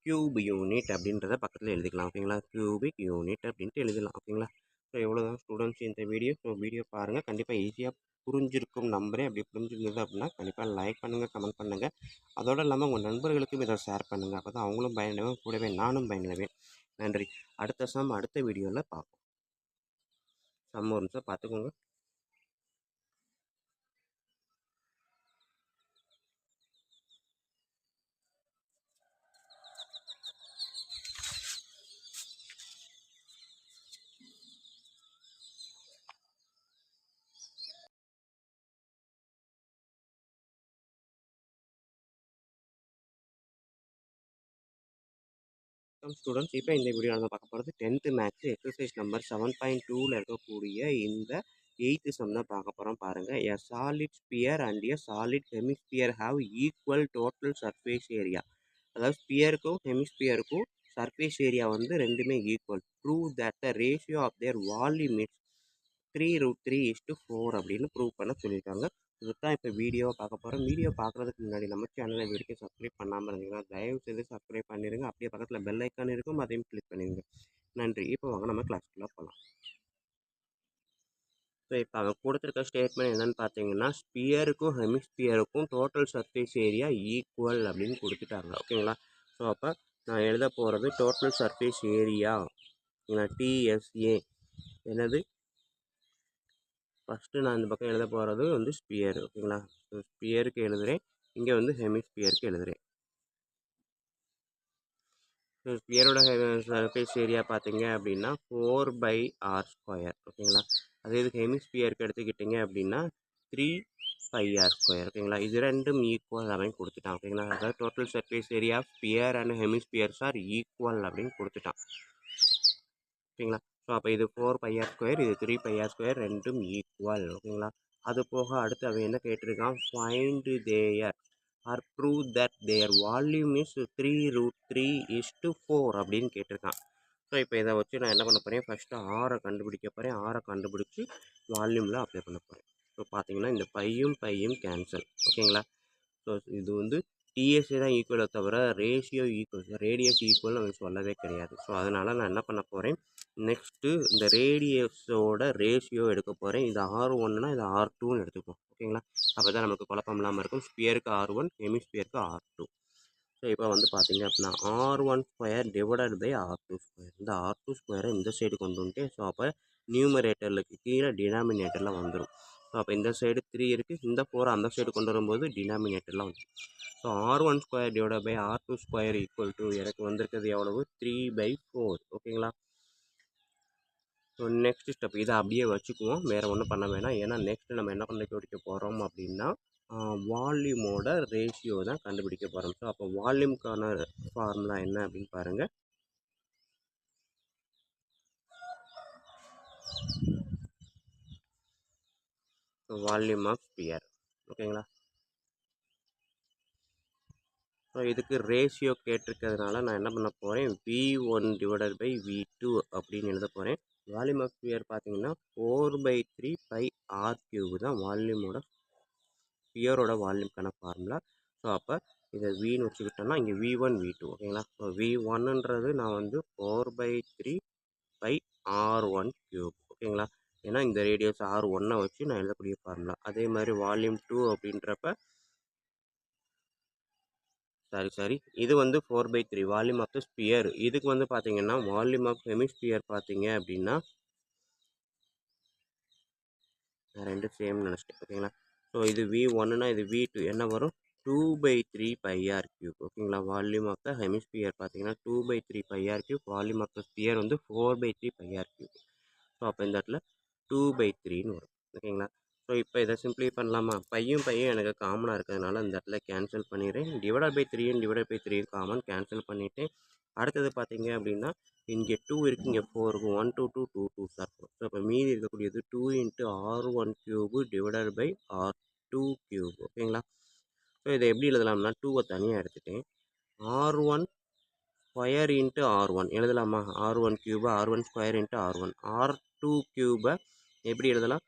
கியூப் யூனிட் அப்படின்றத பக்கத்தில் எழுதிக்கலாம். ஓகேங்களா? கியூபிக் யூனிட் அப்படின்ட்டு எழுதலாம். ஓகேங்களா? ஸோ எவ்வளோ தான் ஸ்டூடெண்ட்ஸ் இந்த வீடியோ. ஸோ வீடியோ பாருங்கள், கண்டிப்பாக ஈஸியாக புரிஞ்சிருக்கும் நம்புறேன். அப்படி புரிஞ்சிருந்தது அப்படின்னா கண்டிப்பாக லைக் பண்ணுங்கள், கமெண்ட் பண்ணுங்கள். அதோடு இல்லாமல் உங்கள் நண்பர்களுக்கும் இதை ஷேர் பண்ணுங்கள். அப்போ தான் அவங்களும் பயனடைவேன், கூடவே நானும் பயனடைவேன். நன்றி. அடுத்த அடுத்த வீடியோவில் பார்ப்போம். ஒரு நிமிஷம் பார்த்துக்கோங்க. ஸ்டூடெண்ட்ஸ், இப்போ இந்த வீடியோ நம்ம பார்க்க போகிறது 10th மேக்ஸ் எக்ஸசைஸ் நம்பர் 7.2ல் இருக்கக்கூடிய இந்த 8th சம் தான் பார்க்க போகிறோம். பாருங்கள். A solid sphere and a solid hemisphere have equal total surface area. அதாவது ஸ்பியருக்கும் ஹெமிஸ்பியருக்கும் சர்ஃபேஸ் ஏரியா வந்து ரெண்டுமே equal. Prove that the ratio of their volume is 3√3:4 அப்படின்னு ப்ரூவ் பண்ண சொல்லியிருக்காங்க. இதுதான் இப்போ வீடியோவை பார்க்க போகிறோம். வீடியோ பார்க்குறதுக்கு முன்னாடி நம்ம சேனலை இது வரைக்கும் சப்ஸ்கிரைப் பண்ணாமல் இருந்தீங்கன்னா தயவு செய்து சப்ஸ்கிரைப் பண்ணிடுங்க. அப்படியே பக்கத்தில் பெல் ஐக்கான் இருக்கும், அதையும் கிளிக் பண்ணிடுங்க. நன்றி. இப்போ வாங்க நம்ம கிளாஸ்க்குள்ளே போகலாம். ஸோ இப்போ அவங்க கொடுத்துருக்க ஸ்டேட்மெண்ட் என்னென்னு பார்த்தீங்கன்னா, ஸ்பியருக்கும் ஹெமிஸ்பியருக்கும் டோட்டல் சர்ஃபேஸ் ஏரியா ஈக்குவல் அப்படின்னு கொடுத்துட்டாங்க. ஓகேங்களா? ஸோ அப்போ நான் எழுத போகிறது டோட்டல் சர்ஃபேஸ் ஏரியா TSA. என்னது? ஃபஸ்ட்டு நான் இந்த பக்கம் எழுத போகிறது வந்து ஸ்பியர். ஓகேங்களா? ஸோ ஸ்பியருக்கு எழுதுகிறேன், இங்கே வந்து ஹெமிஸ்பியருக்கு எழுதுகிறேன். ஸோ ஸ்பியரோட சர்ஃபேஸ் ஏரியா பார்த்தீங்க அப்படின்னா 4/r². ஓகேங்களா? அதே இதுக்கு ஹெமிஸ்பியருக்கு எடுத்துக்கிட்டிங்க அப்படின்னா 3πr². ஓகேங்களா? இது ரெண்டும் ஈக்குவல் அப்படின்னு கொடுத்துட்டான். ஓகேங்களா? அதாவது total surface area sphere and hemispheres are equal அப்படின்னு கொடுத்துட்டான். ஓகேங்களா? ஸோ அப்போ இது 4πr², இது 3πr², ரெண்டும் ஈக்குவல். ஓகேங்களா? அது போக அடுத்து அவன் என்ன கேட்டிருக்கான்? Find their are prove that their volume is 3√3:4 அப்படின்னு கேட்டிருக்கான். ஸோ இப்போ இதை வச்சு நான் என்ன பண்ண போகிறேன்? ஃபஸ்ட்டு ஆரை கண்டுபிடிக்க போகிறேன். ஆரை கண்டுபிடிச்சி வால்யூமில் அப்ளை பண்ண போகிறேன். ஸோ பார்த்தீங்கன்னா இந்த பையும் கேன்சல். ஓகேங்களா? ஸோ இது வந்து டிஎஸ்ஏ தான் ஈக்குவலை தவிர ரேஷியோ ஈக்குவல், ரேடியஸ் ஈக்குவல் நம்ம சொல்லவே கிடையாது. ஸோ அதனால் நான் என்ன பண்ண போகிறேன்? நெக்ஸ்ட்டு இந்த ரேடியஸோட ரேஷியோ எடுக்க போகிறேன். இது R1னா இது R2ன்னு எடுத்துப்போம். ஓகேங்களா? அப்போ தான் நமக்கு குழப்பம் இல்லாமல் இருக்கும். ஸ்பியருக்கு R1, ஹெமிஸ்பியருக்கு R2. ஸோ இப்போ வந்து பார்த்தீங்க அப்படின்னா R1² டிவைடட் பை R2². இந்த R2² இந்த சைடு கொண்டு வந்துட்டு, ஸோ அப்போ நியூமரேட்டருக்கு கீழே டினாமினேட்டரில் வந்துடும். ஸோ அப்போ இந்த சைடு 3 இருக்குது, இந்த 4 அந்த சைடு கொண்டு வரும்போது டினாமினேட்டரில் வந்துடும். So R1² divided by R2² equal to எனக்கு வந்திருக்கிறது எவ்வளவு? 3/4. ஓகேங்களா? ஸோ நெக்ஸ்ட் ஸ்டெப் இதை அப்படியே வச்சுக்குவோம், வேறு ஒன்றும் பண்ண வேணாம். ஏன்னா நெக்ஸ்ட்டு நம்ம என்ன கண்டுபிடிக்க போகிறோம் அப்படின்னா வால்யூமோட ரேஷியோ தான் கண்டுபிடிக்க போகிறோம். ஸோ அப்போ வால்யூம்க்கான ஃபார்முலா என்ன அப்படின்னு பாருங்கள். Volume of sphere. ஓகேங்களா? ஸோ ஸோ இதுக்கு ரேஷியோ கேட்டிருக்கிறதுனால நான் என்ன பண்ண போகிறேன், V1/V2 அப்படின்னு எழுத போகிறேன். வால்யூம் ஆஃப் ஸ்பியர் பார்த்தீங்கன்னா 4/3 பை R³ தான் வால்யூமோட ஸ்பியரோட வால்யூம்க்கான ஃபார்முலா. ஸோ அப்போ இதை வின்னு வச்சுக்கிட்டோம்னா இங்கே V1 V2 ஓகேங்களா. ஸோ V1ன்றது நான் வந்து 4/3 பை R1³ ஓகேங்களா. ஏன்னா இந்த ரேடியஸ் R1 வச்சு நான் எழுதக்கூடிய ஃபார்முலா. அதே மாதிரி வால்யூம் 2 அப்படின்றப்ப சாரி இது வந்து 4/3 வால்யூம் ஆஃப் த ஸ்பியர். இதுக்கு வந்து பார்த்தீங்கன்னா வால்யூம் ஆஃப் ஹெமிஸ்பியர் பார்த்தீங்க அப்படின்னா நான் ரெண்டு சேம் நினச்சிட்டேன் ஓகேங்களா. ஸோ இது V1னா இது V2 என்ன வரும், 2/3 பை R³ ஓகேங்களா. வால்யூம் ஆஃப் த ஹெமிஸ்பியர் பார்த்தீங்கன்னா 2/3 pi R³, volume of the sphere வந்து 4/3 பை R³. ஸோ அப்போ இந்த இடத்துல 2/3ன்னு வரும் ஓகேங்களா. ஸோ இப்போ இதை சிம்பிளை பண்ணலாமா, பையும் எனக்கு காமனாக இருக்கிறதுனால இந்த இடத்துல கேன்சல் பண்ணிடுறேன். டிவைட் பை 3 காமன் கேன்சல் பண்ணிவிட்டேன். அடுத்தது பார்த்தீங்க அப்படின்னா இங்கே 2 இருக்குது, இங்கே 4 இருக்கும். 1 2 2 2 2 சார். ஸோ இப்போ மீதி இருக்கக்கூடியது 2 × R1³ டிவைடட் பை R2³ ஓகேங்களா. ஸோ இதை எப்படி எழுதலாம்னா 2வை தனியாக எடுத்துட்டேன். R1 ஸ்கொயர் இன்ட்டு R1 எழுதலாமா, R1³ R1 square into R1. R2³ எப்படி எழுதலாம்,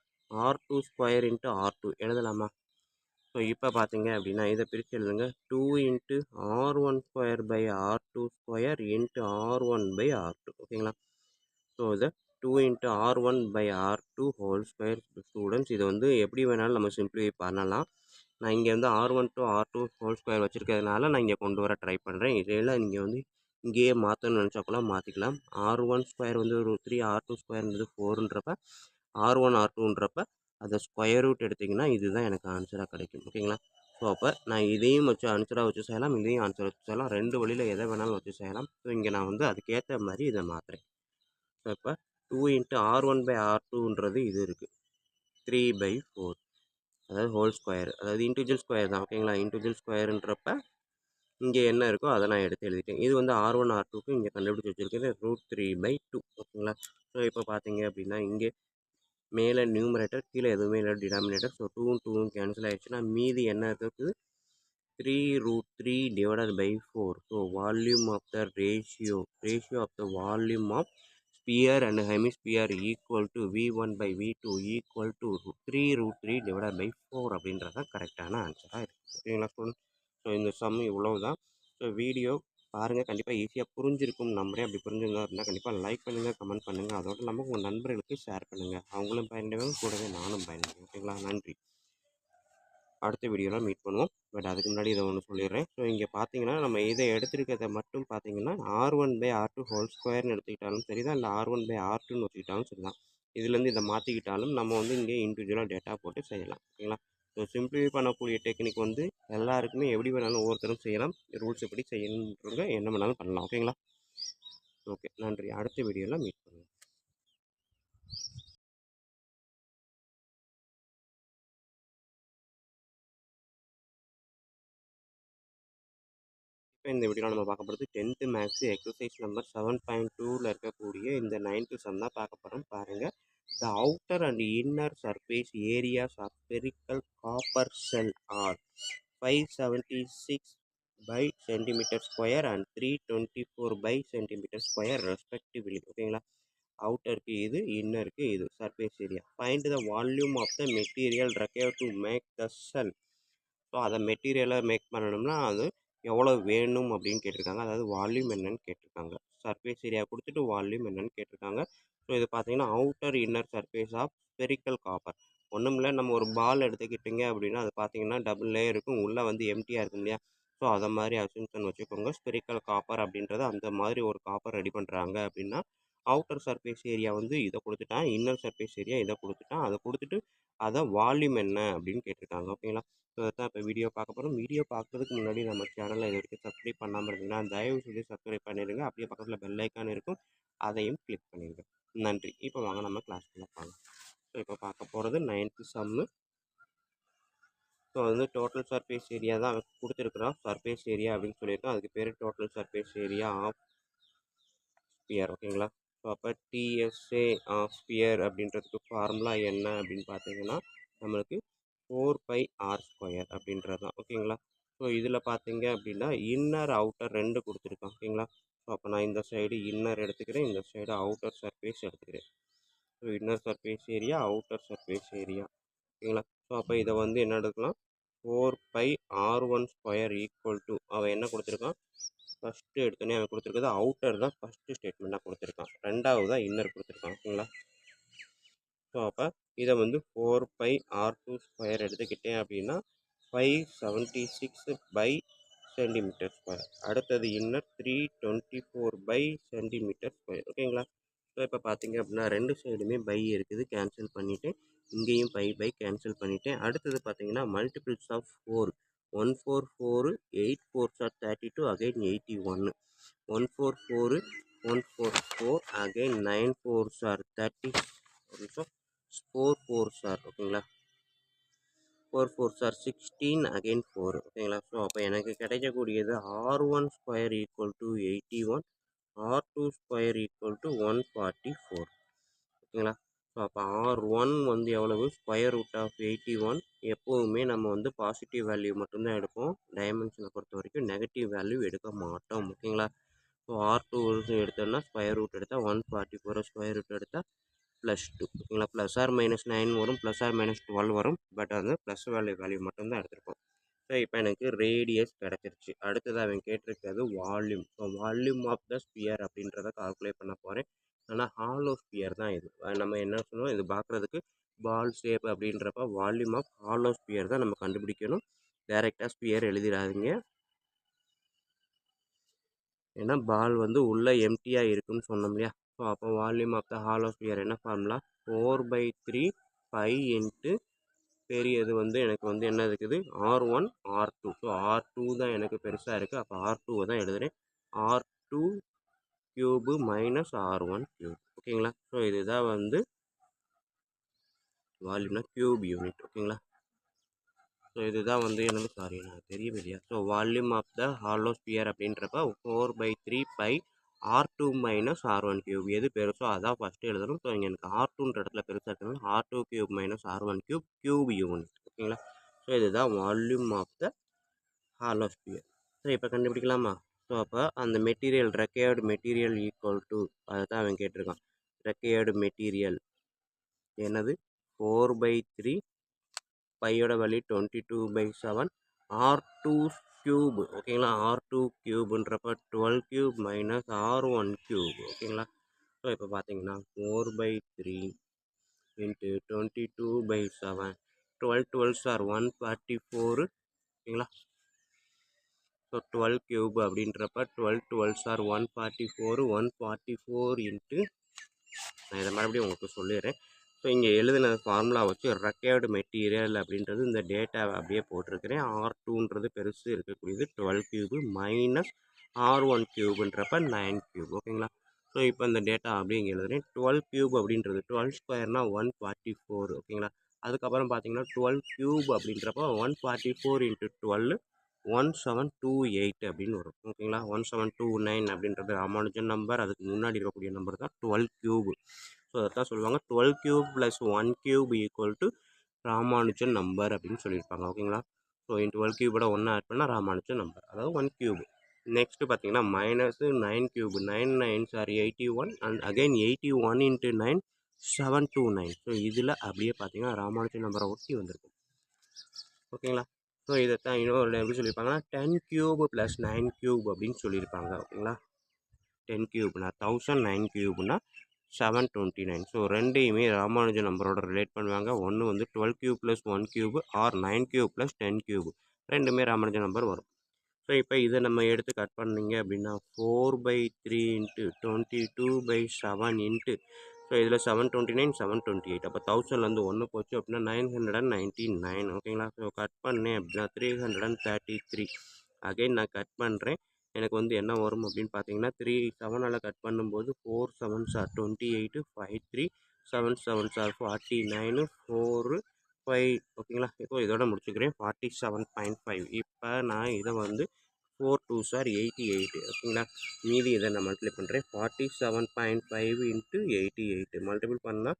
R2 ஸ்கொயர் இன்ட்டு R2 எழுதலாமா. ஸோ இப்போ பார்த்தீங்க அப்படின்னா இதை பிரித்து எழுதுங்க. 2 × R1 square by R2 square into R1 by R2 ஓகேங்களா. ஸோ இதை 2 × R1 by R2 whole square. Students இதை வந்து எப்படி வேணாலும் நம்ம சிம்பிளிஃபை பண்ணலாம். நான் இங்கே வந்து R1 to R2 whole square வச்சுருக்கிறதுனால நான் இங்கே கொண்டு வர ட்ரை பண்ணுறேன். இதில் நீங்கள் வந்து இங்கேயே மாற்றணும்னு நினச்சா கூட மாற்றிக்கலாம். R1 ஸ்கொயர் வந்து ஒரு 3, R2 ஸ்கொயர்ன்றது 4ன்றப்ப R1 R2ன்றப்ப அதை ஸ்கொயர் ரூட் எடுத்திங்கன்னா இதுதான் எனக்கு ஆன்சராக கிடைக்கும் ஓகேங்களா. ஸோ அப்போ நான் இதையும் வச்சு ஆன்சராக வச்சு செய்யலாம், இதையும் ஆன்சர் வச்சு செய்யலாம், ரெண்டு வழியில் எதை வேணாலும் வச்சு செய்யலாம். ஸோ இங்கே நான் வந்து அதுக்கேற்ற மாதிரி இதை மாற்றுறேன். ஸோ இப்போ 2 × R1 பை R2ன்றது இது இருக்குது 3/4, அதாவது ஹோல் ஸ்கொயர், அதாவது இன்டிஜுவல் ஸ்கொயர் தான் ஓகேங்களா. இன்டிஜுவல் ஸ்கொயருன்றப்ப இங்கே என்ன இருக்கோ அதை நான் எடுத்து எழுதிட்டேன். இது வந்து R1 R2க்கு இங்கே கண்டுபிடிச்சி வச்சுருக்கிறது √3/2 ஓகேங்களா. ஸோ இப்போ பார்த்தீங்க அப்படின்னா இங்கே மேலே நியூமரேட்டர், கீழே எதுவுமே இல்லை டினாமினேட்டர். ஸோ 2 2 கேன்சல் ஆகிடுச்சுன்னா மீதி என்ன இருக்குது, 3√3 divided by 4. So volume of the ratio of the volume of sphere and hemisphere equal to V1/V2 equal to 3√3 divided by 4 அப்படின்றது தான் கரெக்டான ஆன்சராக இருக்குது ஓகேங்களா ஸ்டூடெண்ட். ஸோ இந்த சம் இவ்வளவு தான். ஸோ வீடியோ பாருங்கள், கண்டிப்பாக ஈஸியாக புரிஞ்சிருக்கும் நம்புறேன். அப்படி புரிஞ்சிருந்தா அப்படின்னா கண்டிப்பாக லைக் பண்ணுங்கள், கமெண்ட் பண்ணுங்கள். அதோடு இல்லாமல் உங்கள் நண்பர்களுக்கு ஷேர் பண்ணுங்கள். அவங்களும் பயனடைவாங்க, கூடவே நானும் பயனடைவேன் ஓகேங்களா. நன்றி. அடுத்த வீடியோவில் மீட் பண்ணுவோம். பட் அதுக்கு முன்னாடி இதை ஒன்று சொல்லிடுறேன். ஸோ இங்கே பார்த்தீங்கன்னா நம்ம இதை எடுத்துருக்கிறத மட்டும் பார்த்தீங்கன்னா R1/R2 ஹோல் ஸ்கொயர்னு எடுத்துக்கிட்டாலும் சரி தான், இல்லை R1/R2ன்னு வச்சுக்கிட்டாலும் சரி தான். இதுலேருந்து இதை மாற்றிக்கிட்டாலும் நம்ம வந்து இங்கே இண்டிவிஜுவலாக டேட்டா போட்டு செய்யலாம் ஓகேங்களா. ஸோ சிம்பிளிஃபை பண்ணக்கூடிய டெக்னிக் வந்து எல்லாருக்குமே எப்படி வேணாலும் ஒவ்வொருத்தரும் செய்யலாம். ரூல்ஸ் எப்படி செய்யணுன்றவங்க என்ன வேணாலும் பண்ணலாம் ஓகேங்களா. ஓகே, நன்றி. அடுத்த வீடியோவில் மீட் பண்ணுவோம். இப்போ இந்த வீடியோவில் நம்ம பார்க்க போகிறது 10th மேக்ஸ் எக்ஸசைஸ் நம்பர் 7.2ல் இருக்கக்கூடிய இந்த 9th சம் தான் பார்க்க போகிறோம். பாருங்கள், the outer and inner surface areas of spherical copper shell are 576 by centimeter square and 324 by centimeter square respectively ஓகேங்களா. அவுட்டருக்கு இது, இன்னருக்கு இது surface area. Find the volume of the material required to make the shell. So அதை மெட்டீரியலை make பண்ணணும்னா அது எவ்வளோ வேணும் அப்படின்னு கேட்டிருக்காங்க. அதாவது வால்யூம் என்னன்னு கேட்டிருக்காங்க. சர்ஃபேஸ் ஏரியா கொடுத்துட்டு வால்யூம் என்னன்னு கேட்டிருக்காங்க. ஸோ இது பார்த்தீங்கன்னா outer inner surface of spherical copper. ஒன்றும் இல்லை, நம்ம ஒரு பால் எடுத்துக்கிட்டிங்க அப்படின்னா அது பார்த்தீங்கன்னா டபுள் லேயர் இருக்கும், உள்ளே வந்து எம்டியாக இருக்கும் இல்லையா. ஸோ அதை மாதிரி அசம்ஷன் வச்சுக்கோங்க. ஸ்பெரிக்கல் காப்பர் அப்படின்றது அந்த மாதிரி ஒரு காப்பர் ரெடி பண்ணுறாங்க அப்படின்னா அவுட்டர் சர்ஃபேஸ் ஏரியா வந்து இதை கொடுத்துட்டான், இன்னர் சர்ஃபேஸ் ஏரியா இதை கொடுத்துட்டான். அதை கொடுத்துட்டு அதை வால்யூம் என்ன அப்படின்னு கேட்டிருக்காங்க ஓகேங்களா. ஸோ தான் இப்போ வீடியோ பார்க்க போகிறோம். வீடியோ பார்க்குறதுக்கு முன்னாடி நம்ம சேனலை இது வரைக்கும் சப்ஸ்கிரைப் பண்ணாமல் இருந்தீங்கன்னா தயவு செய்து சப்ஸ்கிரைப் பண்ணிடுங்க. அப்படியே பக்கத்தில் பெல் ஐக்கான் இருக்கும், அதையும் கிளிக் பண்ணிடுங்க. நன்றி. இப்போ வாங்க நம்ம கிளாஸ்க்குள்ளே போகலாம். ஸோ இப்போ பார்க்க போகிறது 9th சம்மு. ஸோ வந்து டோட்டல் சர்ஃபேஸ் ஏரியா தான் கொடுத்துருக்குறோம். சர்ஃபேஸ் ஏரியா அப்படின்னு சொல்லியிருக்கோம். அதுக்கு பேர் total surface area of sphere ஓகேங்களா. ஸோ அப்போ டிஎஸ்ஏ ஆஃப் ஸ்பியர் அப்படின்றதுக்கு ஃபார்முலா என்ன அப்படின்னு பார்த்தீங்கன்னா நம்மளுக்கு 4πr² அப்படின்றது தான் ஓகேங்களா. ஸோ இதில் பார்த்தீங்க அப்படின்னா இன்னர் அவுட்டர் 2 கொடுத்துருக்கான். ஓகேங்களா? ஸோ அப்போ நான் இந்த சைடு இன்னர் எடுத்துக்கிறேன், இந்த சைடு அவுட்டர் சர்ஃபேஸ் எடுத்துக்கிறேன். So inner surface area, outer surface area. ஓகேங்களா? ஸோ அப்போ இதை வந்து என்ன எடுக்கலாம், 4πr1² ஈக்குவல் டு அவன் என்ன கொடுத்துருக்கான், ஃபஸ்ட்டு எடுத்தோடனே அவன் கொடுத்துருக்கிறது அவுட்டர் தான் ஃபஸ்ட்டு ஸ்டேட்மெண்ட்டாக கொடுத்துருக்கான், ரெண்டாவது தான் இன்னர் கொடுத்துருக்கான். ஓகேங்களா? ஸோ அப்போ இதை வந்து 4πr2² எடுத்துக்கிட்டேன் அப்படின்னா 576/cm². அடுத்தது இன்னர் 324/cm². ஓகேங்களா? ஸோ இப்போ பார்த்தீங்க அப்படின்னா ரெண்டு சைடுமே பை இருக்குது, கேன்சல் பண்ணிவிட்டேன். இங்கேயும் பை கேன்சல் பண்ணிவிட்டேன். அடுத்தது பார்த்தீங்கன்னா multiples of 4, 1 4 4 8 4s are 32, again 81, 1 4 4 1 4 4 again 9 4s are 30, 4 4s are, ஓகேங்களா, 4 4s are 16 அகைன் 4. ஓகேங்களா? ஸோ அப்போ எனக்கு கிடைக்கக்கூடியது r1² equal to 81, r2² equal to 144. ஓகேங்களா? ஸோ அப்போ r1 வந்து எவ்வளவு, ஸ்கொயர் ரூட் ஆஃப் 81. எப்போவுமே நம்ம வந்து பாசிட்டிவ் வேல்யூ மட்டும்தான் எடுப்போம், டைமென்ஷனை பொறுத்த வரைக்கும் நெகட்டிவ் வேல்யூ எடுக்க மாட்டோம். ஓகேங்களா? ஸோ r2 எடுத்தோம்னா ஸ்கொயர் ரூட் எடுத்தால் 144, ஸ்கொயர் ரூட் எடுத்தால் +2. ஓகேங்களா? +or-9 வரும், +or-12 வரும். பட் வந்து ப்ளஸ் வேல்யூ மட்டும்தான் எடுத்திருப்போம். ஸோ இப்போ எனக்கு ரேடியஸ் கிடச்சிருச்சு. அடுத்தது அவன் கேட்டிருக்கிறது வால்யூம். So volume of the sphere அப்படின்றத கால்குலேட் பண்ண போகிறேன். ஆனால் ஹாலோ ஸ்பியர் தான் இது. நம்ம என்ன சொன்னோம், இது பார்க்குறதுக்கு பால் ஷேப் அப்படின்றப்ப வால்யூம் ஆஃப் ஹாலோ ஸ்பியர் தான் நம்ம கண்டுபிடிக்கணும். டைரெக்டாக ஸ்பியர் எழுதிடாதீங்க, ஏன்னா பால் வந்து உள்ளே எம்டியாக இருக்குன்னு சொன்னோம் இல்லையா? ஸோ அப்போ volume of the hollow sphere என்ன ஃபார்முலா, 4/3 பை இன்ட்டு பெரியது வந்து எனக்கு வந்து என்ன இருக்குது, r1 r2. ஸோ r2 தான் எனக்கு பெருசாக இருக்குது, அப்போ r2 தான் எழுதுகிறேன். r2 cube minus r1 cube. ஓகேங்களா? ஸோ இதுதான் வந்து வால்யூம்னா கியூப் யூனிட். ஓகேங்களா? ஸோ இதுதான் வந்து எனக்கு நான் தெரியவே இல்லையா. So volume of the hollow sphere அப்படின்றப்ப 4/3 by r2 minus r1 cube. எது பெருசோ அதான் ஃபஸ்ட்டு எழுதணும். ஸோ இங்கே எனக்கு r2ன்ற இடத்துல பெருசாக இருக்கணும், r2 cube minus r1 cube, cube unit. ஓகேங்களா? ஸோ இதுதான் volume of the hollow sphere. So இப்போ கண்டுபிடிக்கலாமா? ஸோ அப்போ அந்த material, required material equal to, அதை தான் அவன் கேட்டிருக்கான். ரெக்கையர்டு மெட்டீரியல் என்னது, 4/3, பையோட வேல்யூ 22/7, r2 கியூப். ஓகேங்களா? r2 கியூப்ன்றப்ப 12 cube minus r1 cube. ஓகேங்களா? ஸோ இப்போ பார்த்தீங்கன்னா 4/3 இன்ட்டு 22/7, 12 12s are 144. ஓகேங்களா? ஸோ 12 கியூப் அப்படின்றப்ப 12 12s are 144, 144 இன்ட்டு, நான் இதை மறுபடியும் உங்களுக்கு சொல்லிடுறேன். ஸோ இங்கே எழுதின ஃபார்முலா வச்சு ரெக்கையர்டு மெட்டீரியல் அப்படின்றது இந்த டேட்டாவை அப்படியே போட்டிருக்கிறேன். r2ன்றது பெருசு இருக்கக்கூடியது 12 கியூபு மைனஸ் r1 கியூபுன்றப்ப 9 கியூப். ஓகேங்களா? ஸோ இப்போ இந்த டேட்டா அப்படியே இங்கே எழுதுறேன். 12 கியூப் அப்படின்றது 12 ஸ்கொயர்னா 144. ஓகேங்களா? அதுக்கப்புறம் பார்த்தீங்கன்னா 12 கியூப் அப்படின்றப்ப 144 இன்ட்டு 12, 1728 அப்படின்னு வரும். ஓகேங்களா? 1729 அப்படின்றது ராமானுஜன் நம்பர், அதுக்கு முன்னாடி இருக்கக்கூடிய நம்பர் தான் 12 கியூப். ஸோ அதான் சொல்லுவாங்க 12 cube plus 1 cube equal to Ramanujan number அப்படின்னு சொல்லியிருப்பாங்க. ஓகேங்களா? ஸோ 12 கியூபோட 1 ஆட் பண்ணால் ராமானுஜன் நம்பர், அதாவது 1 கியூப். நெக்ஸ்ட்டு பார்த்தீங்கன்னா minus 9 cube, 9 9s are 81 and again 81 into 9, 729. So இதில் அப்படியே பார்த்தீங்கன்னா ராமானுஜன் நம்பரை ஒட்டி வந்திருக்கும். ஓகேங்களா? ஸோ இதைத்தான் இன்னொரு எப்படி சொல்லியிருப்பாங்கன்னா 10 கியூப் ப்ளஸ் 9 கியூப் அப்படின்னு சொல்லியிருப்பாங்க. ஓகேங்களா? 10 கியூப்னா 1000, 9 கியூப்னா 729. ஸோ ரெண்டையுமே ராமானுஜன் நம்பரோட ரிலேட் பண்ணுவாங்க. ஒன்று வந்து 12 cube plus 1 cube are 9 cube plus 10 cube, ரெண்டுமே ராமானுஜன் நம்பர் வரும். ஸோ இப்போ இதை நம்ம எடுத்து கட் பண்ணிங்க அப்படின்னா 4/3 இன்ட்டு 22/7 இன்ட்டு, ஸோ இதில் 729 728, அப்போ 1000லேருந்து 1 போச்சு அப்படின்னா 999. ஓகேங்களா? ஸோ கட் பண்ணேன் அப்படின்னா 333. அகைன் நான் கட் பண்ணுறேன், எனக்கு வந்து என்ன வரும் அப்படின்னு பார்த்தீங்கன்னா 3 7ஆல் கட் பண்ணும்போது 4 7s are 28, 5 3 7 7s are 49, 4 5. ஓகேங்களா? இப்போ இதோட முடிச்சுக்கிறேன் 47.5. இப்போ நான் இதை வந்து 4 2s are 88. ஓகேங்களா? மீதி இதை நான் மல்டிப்ளை பண்ணுறேன், 47.5 இன்ட்டு 88 மல்டிபிள் பண்ணால்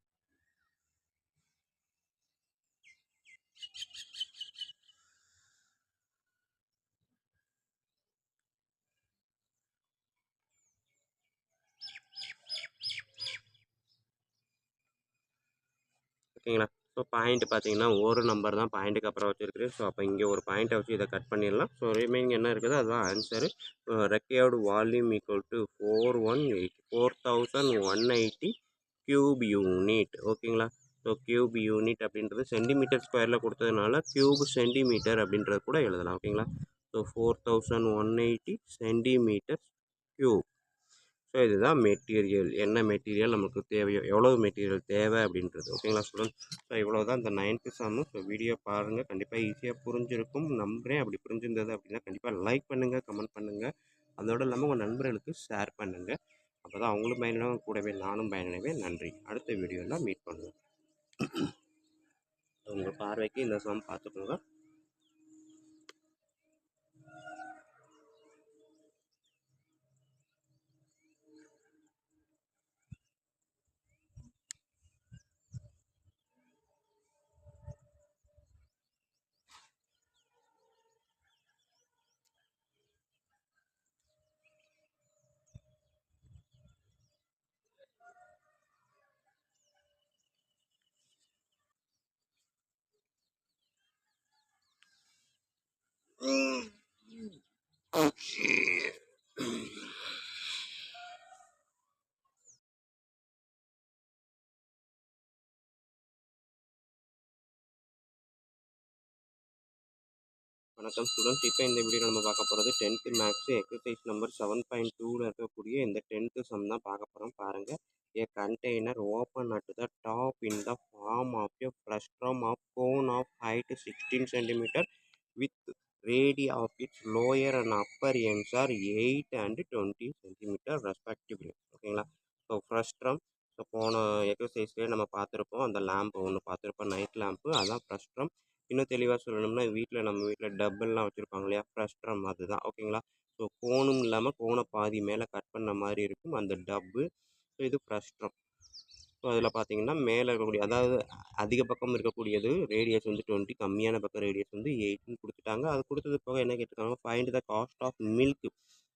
ஓகேங்களா. ஸோ பாயிண்ட் பார்த்தீங்கன்னா ஒரு நம்பர் தான் பாயிண்ட்டுக்கு அப்புறம் வச்சுருக்குறேன். ஸோ அப்போ இங்கே ஒரு பாயிண்ட்டை வச்சு இதை கட் பண்ணிடலாம். ஸோ ரிமைனிங் என்ன இருக்குதோ அதுதான் answer. Required volume equal to 4180 cube unit. ஓகேங்களா. ஸோ கியூப் யூனிட் அப்படின்றது சென்டிமீட்டர் ஸ்கொயரில் கொடுத்ததுனால கியூப் சென்டிமீட்டர் அப்படின்றது கூட எழுதலாம். ஓகேங்களா. So 4180 centimetre cube. ஸோ இதுதான் மெட்டீரியல். என்ன மெட்டீரியல் நமக்கு தேவையோ, எவ்வளோ மெட்டீரியல் தேவை அப்படின்றது. ஓகேங்களா ஸ்டூடெண்ட்ஸ். ஸோ இவ்வளோ தான் இந்த 9th சம்மு. ஸோ வீடியோ பாருங்கள், கண்டிப்பாக ஈஸியாக புரிஞ்சிருக்கும் நம்புகிறேன். அப்படி புரிஞ்சிருந்தது அப்படின்னா கண்டிப்பாக லைக் பண்ணுங்கள், கமெண்ட் பண்ணுங்கள். அதோடு இல்லாமல் உங்கள் நண்பர்களுக்கு ஷேர் பண்ணுங்கள். அப்போ தான் அவங்களும் பயனடைவாங்க, கூடவே நானும் பயனடைவேன். நன்றி. அடுத்த வீடியோவில் மீட் பண்ணுவோம். உங்கள் பார்வைக்கு இந்த சம் பார்த்துக்கோங்க. வணக்கம் ஸ்டூடெண்ட்ஸ். இப்போ இந்த வீடியோ நம்ம பார்க்க போகிறது 10th மேக்ஸ் எக்ஸசைஸ் நம்பர் 7.2ல் இருக்கக்கூடிய இந்த 10th சம் தான் பார்க்க போகிறோம். பாருங்கள். A container open at the top in the form of a frustrum of cone of height 16 cm with radii of its lower and upper ends are 8 and 20 cm respectively. ஓகேங்களா. So frustrum, so போன எக்ஸசைஸ்லேயே நம்ம பார்த்துருப்போம். அந்த lamp ஒன்று பார்த்துருப்போம், night lamp. அதான் ஃப்ரஸ்ட்ரம். இன்னும் தெளிவாக சொல்லணும்னா நம்ம வீட்டில் டப்பெல்லாம் வச்சுருப்பாங்க இல்லையா, ஃப்ரஸ்ட்ரம் அதுதான். ஓகேங்களா. ஸோ கோனும் இல்லாமல் கோனை பாதி மேலே கட் பண்ண மாதிரி இருக்கும் அந்த டப்பு. ஸோ இது ஃப்ரஸ்ட்ரம். ஸோ அதில் பார்த்தீங்கன்னா மேலே இருக்கக்கூடிய, அதாவது அதிக பக்கம் இருக்கக்கூடியது ரேடியஸ் வந்து 20, கம்மியான பக்கம் ரேடியஸ் வந்து 8ன்னு கொடுத்துட்டாங்க. அது கொடுத்தது போக என்ன கேட்டிருக்காங்க, find the cost of milk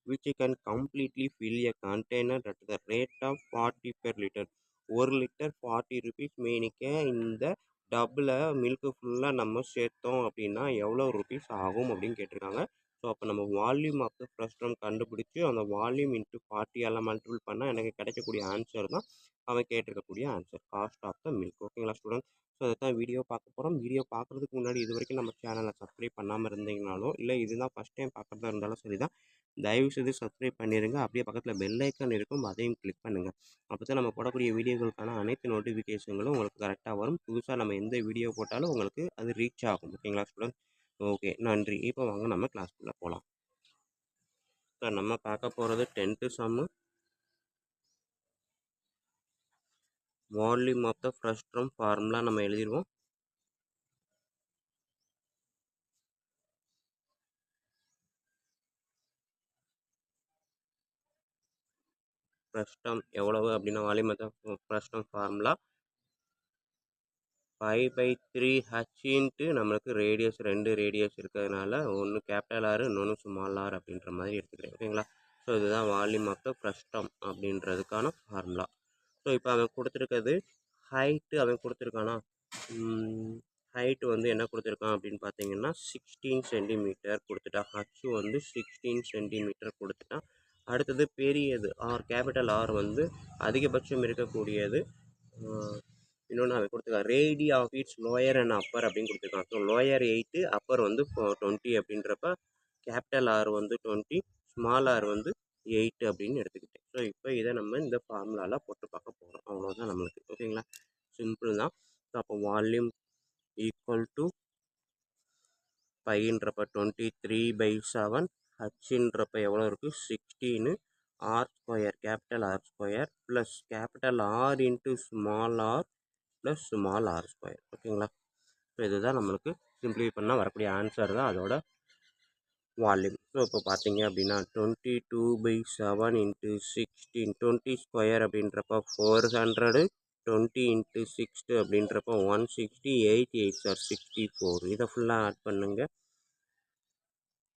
which can completely fill a container at the rate of 40 per liter. 1 litre 40 rupees மேனிக்க இந்த டப்பில் மில்க்கு ஃபுல்லாக நம்ம சேர்த்தோம் அப்படின்னா எவ்வளோ ருபீஸ் ஆகும் அப்படின்னு கேட்டிருக்காங்க. ஸோ அப்போ நம்ம வால்யூம் ஆஃப் த ஃப்ரஸ்ட்ரம் கண்டுபிடிச்சி அந்த வால்யூம் இன்ட்டு 40 மல்டிபிள் பண்ணால் எனக்கு கிடைக்கக்கூடிய ஆன்சர் தான் அவன் கேட்டிருக்கக்கூடிய answer, cost of the milk. ஓகேங்களா ஸ்டூடெண்ட். ஸோ அதை தான் வீடியோ பார்க்க போகிறோம். வீடியோ பார்க்குறதுக்கு முன்னாடி இது வரைக்கும் நம்ம சேனலை சப்ஸ்கிரைப் பண்ணாமல் இருந்தீங்கனாலும், இல்லை இதுதான் ஃபஸ்ட் டைம் பார்க்குறதா இருந்தாலும் சரி தான், தயவுசெய்து சப்ஸ்கிரைப் பண்ணிடுங்க. அப்படியே பக்கத்தில் பெல் ஐக்கான் இருக்கும், அதையும் கிளிக் பண்ணுங்கள். அப்போ தான் நம்ம போடக்கூடிய வீடியோக்களுக்கான அனைத்து நோட்டிஃபிகேஷன்களும் உங்களுக்கு கரெக்டாக வரும். புதுசாக நம்ம எந்த வீடியோ போட்டாலும் உங்களுக்கு அது ரீச் ஆகும். ஓகேங்களா ஸ்டூடெண்ட். ஓகே, நன்றி. இப்போ வாங்க நம்ம கிளாஸ்க்குள்ளே போகலாம். ஸோ நம்ம பார்க்க போகிறது 10th sum. Volume of the frustum formula நம்ம எழுதிடுவோம். ஃப்ரஸ்ட்ரம் எவ்வளவு அப்படின்னா, volume of the frustum formula 5/3h நம்மளுக்கு ரேடியஸ், 2 ரேடியஸ் இருக்கிறதுனால ஒன்று கேபிட்டல் ஆர், இன்னொன்று ஸ்மால் ஆர் அப்படின்ற மாதிரி எடுத்துக்கிறேன். ஓகேங்களா. ஸோ இதுதான் வால்யூம் ஆஃப் த ஃப்ரஸ்ட்ரம் அப்படின்றதுக்கான ஃபார்முலா. ஸோ இப்போ அவன் கொடுத்துருக்கிறது ஹைட்டு, அவன் கொடுத்துருக்கானா, ஹைட்டு வந்து என்ன கொடுத்துருக்கான் அப்படின்னு பார்த்தீங்கன்னா 16 சென்டிமீட்டர் கொடுத்துட்டான். ஹச்சு வந்து 16 சென்டிமீட்டர் கொடுத்துட்டான். அடுத்தது பெரியது ஆர், கேபிட்டல் ஆர் வந்து அதிகபட்சம் இருக்கக்கூடியது. இன்னொன்று அவன் கொடுத்துருக்கான் radii of its lower and upper அப்படின்னு கொடுத்துருக்கான். ஸோ லோயர் 8, அப்பர் வந்து 20 அப்படின்றப்ப கேபிட்டல் ஆர் வந்து 20, ஸ்மால் ஆர் வந்து 8 அப்படின்னு எடுத்துக்கிட்டேன். ஸோ இப்போ இதை நம்ம இந்த ஃபார்முலாவில் போட்டு பார்க்க போகிறோம். அவ்வளோதான் நம்மளுக்கு. ஓகேங்களா. சிம்பிள் தான். ஸோ அப்போ வால்யூம் ஈக்குவல் டு பைன்றப்ப 23/7, ஹச்ன்றப்ப எவ்வளோ இருக்குது 16, R square, capital R square plus capital R into small R plus small R square. ஓகேங்களா. ஸோ இதுதான் நம்மளுக்கு சிம்பிளை பண்ணால் வரக்கூடிய ஆன்சர் தான் அதோட வால்யூம். ஸோ இப்போ பார்த்தீங்க அப்படின்னா 22/7 இன்ட்டு 16, 20 ஸ்கொயர் அப்படின்றப்ப 400, 20 இன்ட்டு 6 அப்படின்றப்ப 160, 8 8 சார் 64. இதை ஃபுல்லாக ஆட் பண்ணுங்கள்.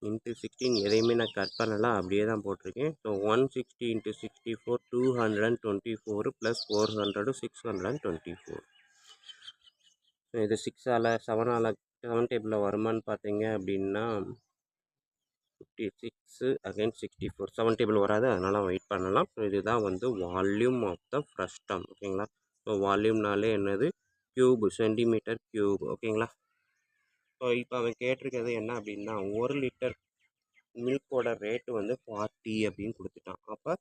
இன்ட்டு 16 எதையுமே நான் கட் பண்ணலாம், அப்படியே தான் போட்டிருக்கேன். So 160 into 64 224 plus 400 624. ஸோ இது 6ஆல் 7 டேபிளில் வருமானு பார்த்தீங்க அப்படின்னா 56 அகைன் 64 7 டேபிள் வராது, அதனால் வெயிட் பண்ணலாம். ஸோ இதுதான் வந்து வால்யூம் ஆஃப் த ஃப்ரஸ்டம். ஓகேங்களா. ஸோ வால்யூம்னாலே என்னது, கியூப், சென்டிமீட்டர் கியூப். ஓகேங்களா. ஸோ இப்போ அவன் கேட்டிருக்கிறது என்ன அப்படின்னா 1 லிட்டர் மில்கோட ரேட்டு வந்து 40 அப்படின்னு கொடுத்துட்டான். அப்போ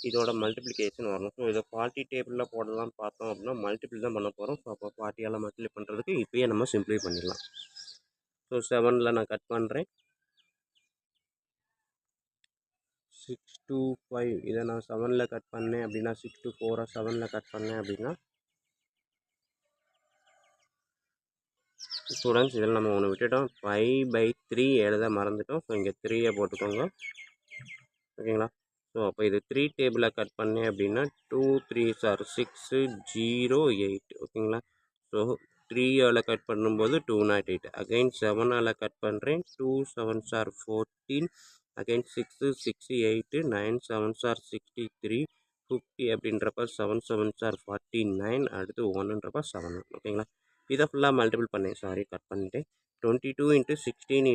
இதோட மல்டிப்ளிகேஷன் வரணும். ஸோ இதை 40 டேபிளில் போடலாம் பார்த்தோம் அப்படின்னா மல்டிபிள் தான் பண்ண போகிறோம். ஸோ அப்போ 40ஆல் மல்டிப்ளை பண்ணுறதுக்கு இப்போயே நம்ம சிம்ப்ளை பண்ணிடலாம். ஸோ 7ல் நான் கட் பண்ணுறேன். 6 to 5 இதை நான் 7ல் கட் பண்ணேன் அப்படின்னா 6 to 4 7ல் கட் பண்ணேன் அப்படின்னா ஸ்டூடெண்ட்ஸ் இதில் நம்ம ஒன்று விட்டுட்டோம், 5/3 எழுத மறந்துட்டோம். ஸோ இங்கே 3யை போட்டுக்கோங்க. ஓகேங்களா. ஸோ அப்போ இது 3 டேபிளில் கட் பண்ணேன் அப்படின்னா 2 3s are 6 0 8. ஓகேங்களா. ஸோ 3ஆல் கட் பண்ணும்போது 208. அகைன் 7ஆல் கட் பண்ணுறேன். 2 7s are 14. Again 6 6 8 9 7s are 63 50 அப்படின்றப்ப 7 7s are 49. அடுத்து 1ன்றப்ப 7. ஓகேங்களா. இதை ஃபுல்லாக மல்டிபிள் பண்ணேன், சாரி கட் பண்ணிட்டேன். 22 × 16 ×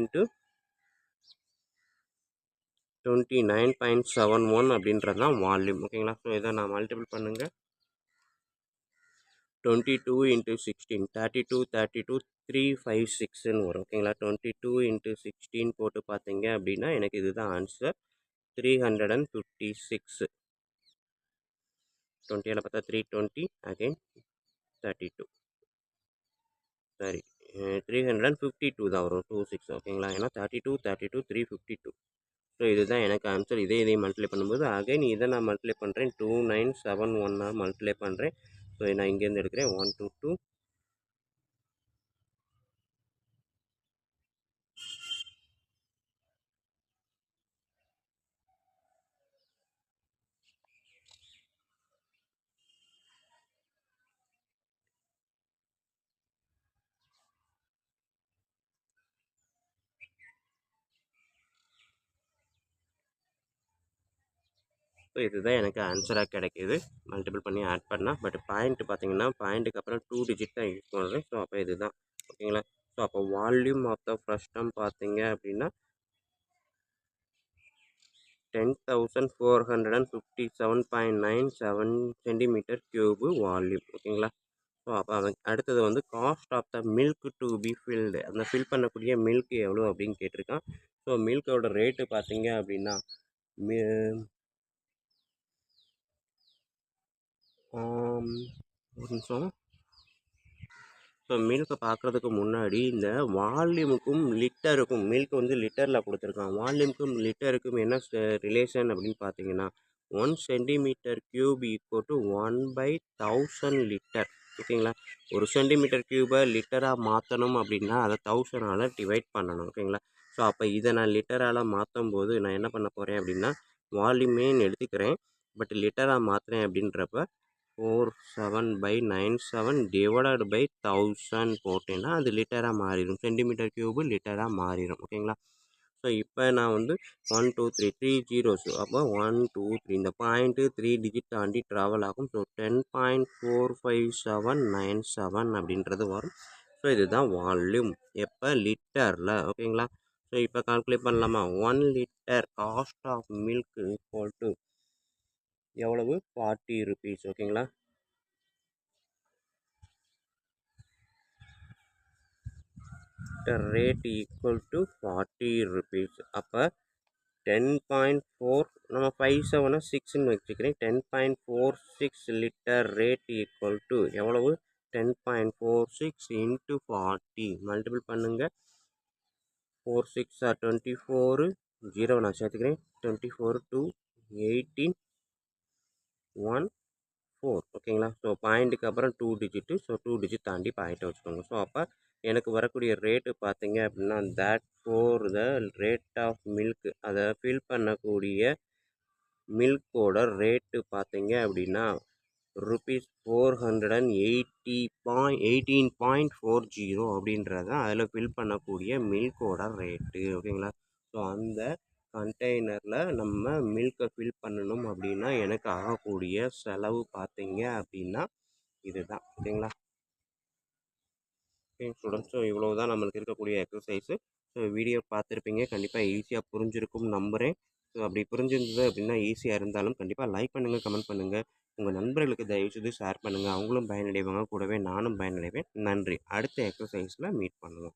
29.71 அப்படின்றது தான் வால்யூம். ஓகேங்களா. ஸோ இதை நான் மல்டிபிள் பண்ணுங்கள். 22 × 16 32 32 356ன்னு வரும். ஓகேங்களா. 22 × 16 போட்டு பார்த்தீங்க அப்படின்னா எனக்கு இதுதான் ஆன்சர், 356. 20ஆல் பார்த்தா 320, அகைன் 32, சரி 352 தான் வரும், 26. ஓகேங்களா. ஏன்னா 32 32 352. ஸோ இதுதான் எனக்கு ஆன்சர். இதையும் மல்டிப்ளை பண்ணும்போது அகைன் இதை நான் மல்டிப்ளை பண்ணுறேன். 2971 மல்டிப்ளை பண்ணுறேன். ஸோ நான் இங்கேருந்து எடுக்கிறேன் 122. ஸோ இதுதான் எனக்கு ஆன்சராக கிடைக்கிது மல்டிபிள் பண்ணி ஆட் பண்ணால். பட் பாயிண்ட் பார்த்தீங்கன்னா பாயிண்ட்டுக்கு அப்புறம் 2 டிஜிட் தான் யூஸ் பண்ணுறேன். ஸோ அப்போ இதுதான். ஓகேங்களா. ஸோ அப்போ வால்யூம் ஆஃப் த ஃப்ரஸ்டம் பார்த்தீங்க அப்படின்னா 10,457.97 சென்டிமீட்டர் கியூபு வால்யூம். ஓகேங்களா. ஸோ அப்போ அடுத்தது வந்து cost of the milk to be filled, அந்த ஃபில் பண்ணக்கூடிய மில்க் எவ்வளோ அப்படின்னு கேட்டிருக்கான். ஸோ மில்கோட ரேட்டு பார்த்தீங்க அப்படின்னா ஒரு நிமிஷம். ஸோ மில்கை பார்க்குறதுக்கு முன்னாடி இந்த வால்யூமுக்கும் லிட்டருக்கும், மில்க் வந்து லிட்டரில் கொடுத்துருக்கான், வால்யூமுக்கும் லிட்டருக்கும் என்ன ரிலேஷன் அப்படின்னு பார்த்தீங்கன்னா 1 centimetre cube equal to 1/1000 litre. ஓகேங்களா. ஒரு சென்டிமீட்டர் கியூபை லிட்டராக மாற்றணும் அப்படின்னா அதை 1000ஆல் டிவைட் பண்ணணும். ஓகேங்களா. ஸோ அப்போ இதை நான் லிட்டரால் மாற்றும் போது நான் என்ன பண்ண போகிறேன் அப்படின்னா வால்யூமேன்னு எடுத்துக்கிறேன். பட் லிட்டராக மாற்றுறேன் அப்படின்றப்ப 47/97 டிவைடட் பை 1000 போட்டேன்னா அது லிட்டராக மாறிடும், சென்டிமீட்டர் கியூபு லிட்டராக மாறிடும். ஓகேங்களா. ஸோ இப்போ நான் வந்து 1 2 3 3 ஜீரோஸ், அப்போ 1 2 3 இந்த பாயிண்ட்டு 3 டிஜிட் தாண்டி ட்ராவல் ஆகும். ஸோ 10.45797 அப்படின்றது வரும். ஸோ இதுதான் வால்யூம் எப்போ லிட்டரில். ஓகேங்களா. ஸோ இப்போ கால்குலேட் பண்ணலாமா. 1 litre cost of milk equal to எவ்வளவு, 40 rupees. ஓகேங்களா. Rate equal to 40 rupees. அப்போ 10.4 நம்ம 5 7 6ன்னு வச்சுக்கிறேன். 10.46 லிட்டர் ரேட் ஈக்குவல் டு எவ்வளவு, 10.46 × 40 மல்டிபிள் பண்ணுங்கள். 4 6 are 24, 0 நான் சேர்த்துக்கிறேன். 24 2 18 1 4. ஓகேங்களா. ஸோ பாயிண்ட்டுக்கு அப்புறம் 2 டிஜிட்டு, ஸோ 2 டிஜிட் தாண்டி பாயிண்ட்டை வச்சுக்கோங்க. ஸோ அப்போ எனக்கு வரக்கூடிய ரேட்டு பார்த்தீங்க அப்படின்னா that for the rate of milk, அதை ஃபில் பண்ணக்கூடிய மில்கோட ரேட்டு பார்த்தீங்க அப்படின்னா ₹418.40 அப்படின்றத அதில் ஃபில் பண்ணக்கூடிய மில்கோட ரேட்டு. ஓகேங்களா. ஸோ அந்த கண்டெய்னரில் நம்ம மில்கை ஃபில் பண்ணணும் அப்படின்னா எனக்கு ஆகக்கூடிய செலவு பார்த்தீங்க அப்படின்னா இதுதான். ஓகேங்களா. ஓகே ஸ்டூடெண்ட்ஸ், ஸோ இவ்வளோ தான் நம்மளுக்கு இருக்கக்கூடிய எக்ஸசைஸு. ஸோ வீடியோ பார்த்துருப்பீங்க, கண்டிப்பாக ஈஸியாக புரிஞ்சிருக்கும் நம்புகிறேன். ஸோ அப்படி புரிஞ்சிருந்தது அப்படின்னா ஈஸியாக இருந்தாலும் கண்டிப்பாக லைக் பண்ணுங்கள், கமெண்ட் பண்ணுங்கள். உங்கள் நண்பர்களுக்கு தயவுசெய்து ஷேர் பண்ணுங்கள். அவங்களும் பயனடைவாங்க, கூடவே நானும் பயனடைவேன். நன்றி. அடுத்த எக்ஸசைஸில் மீட் பண்ணுவோம்.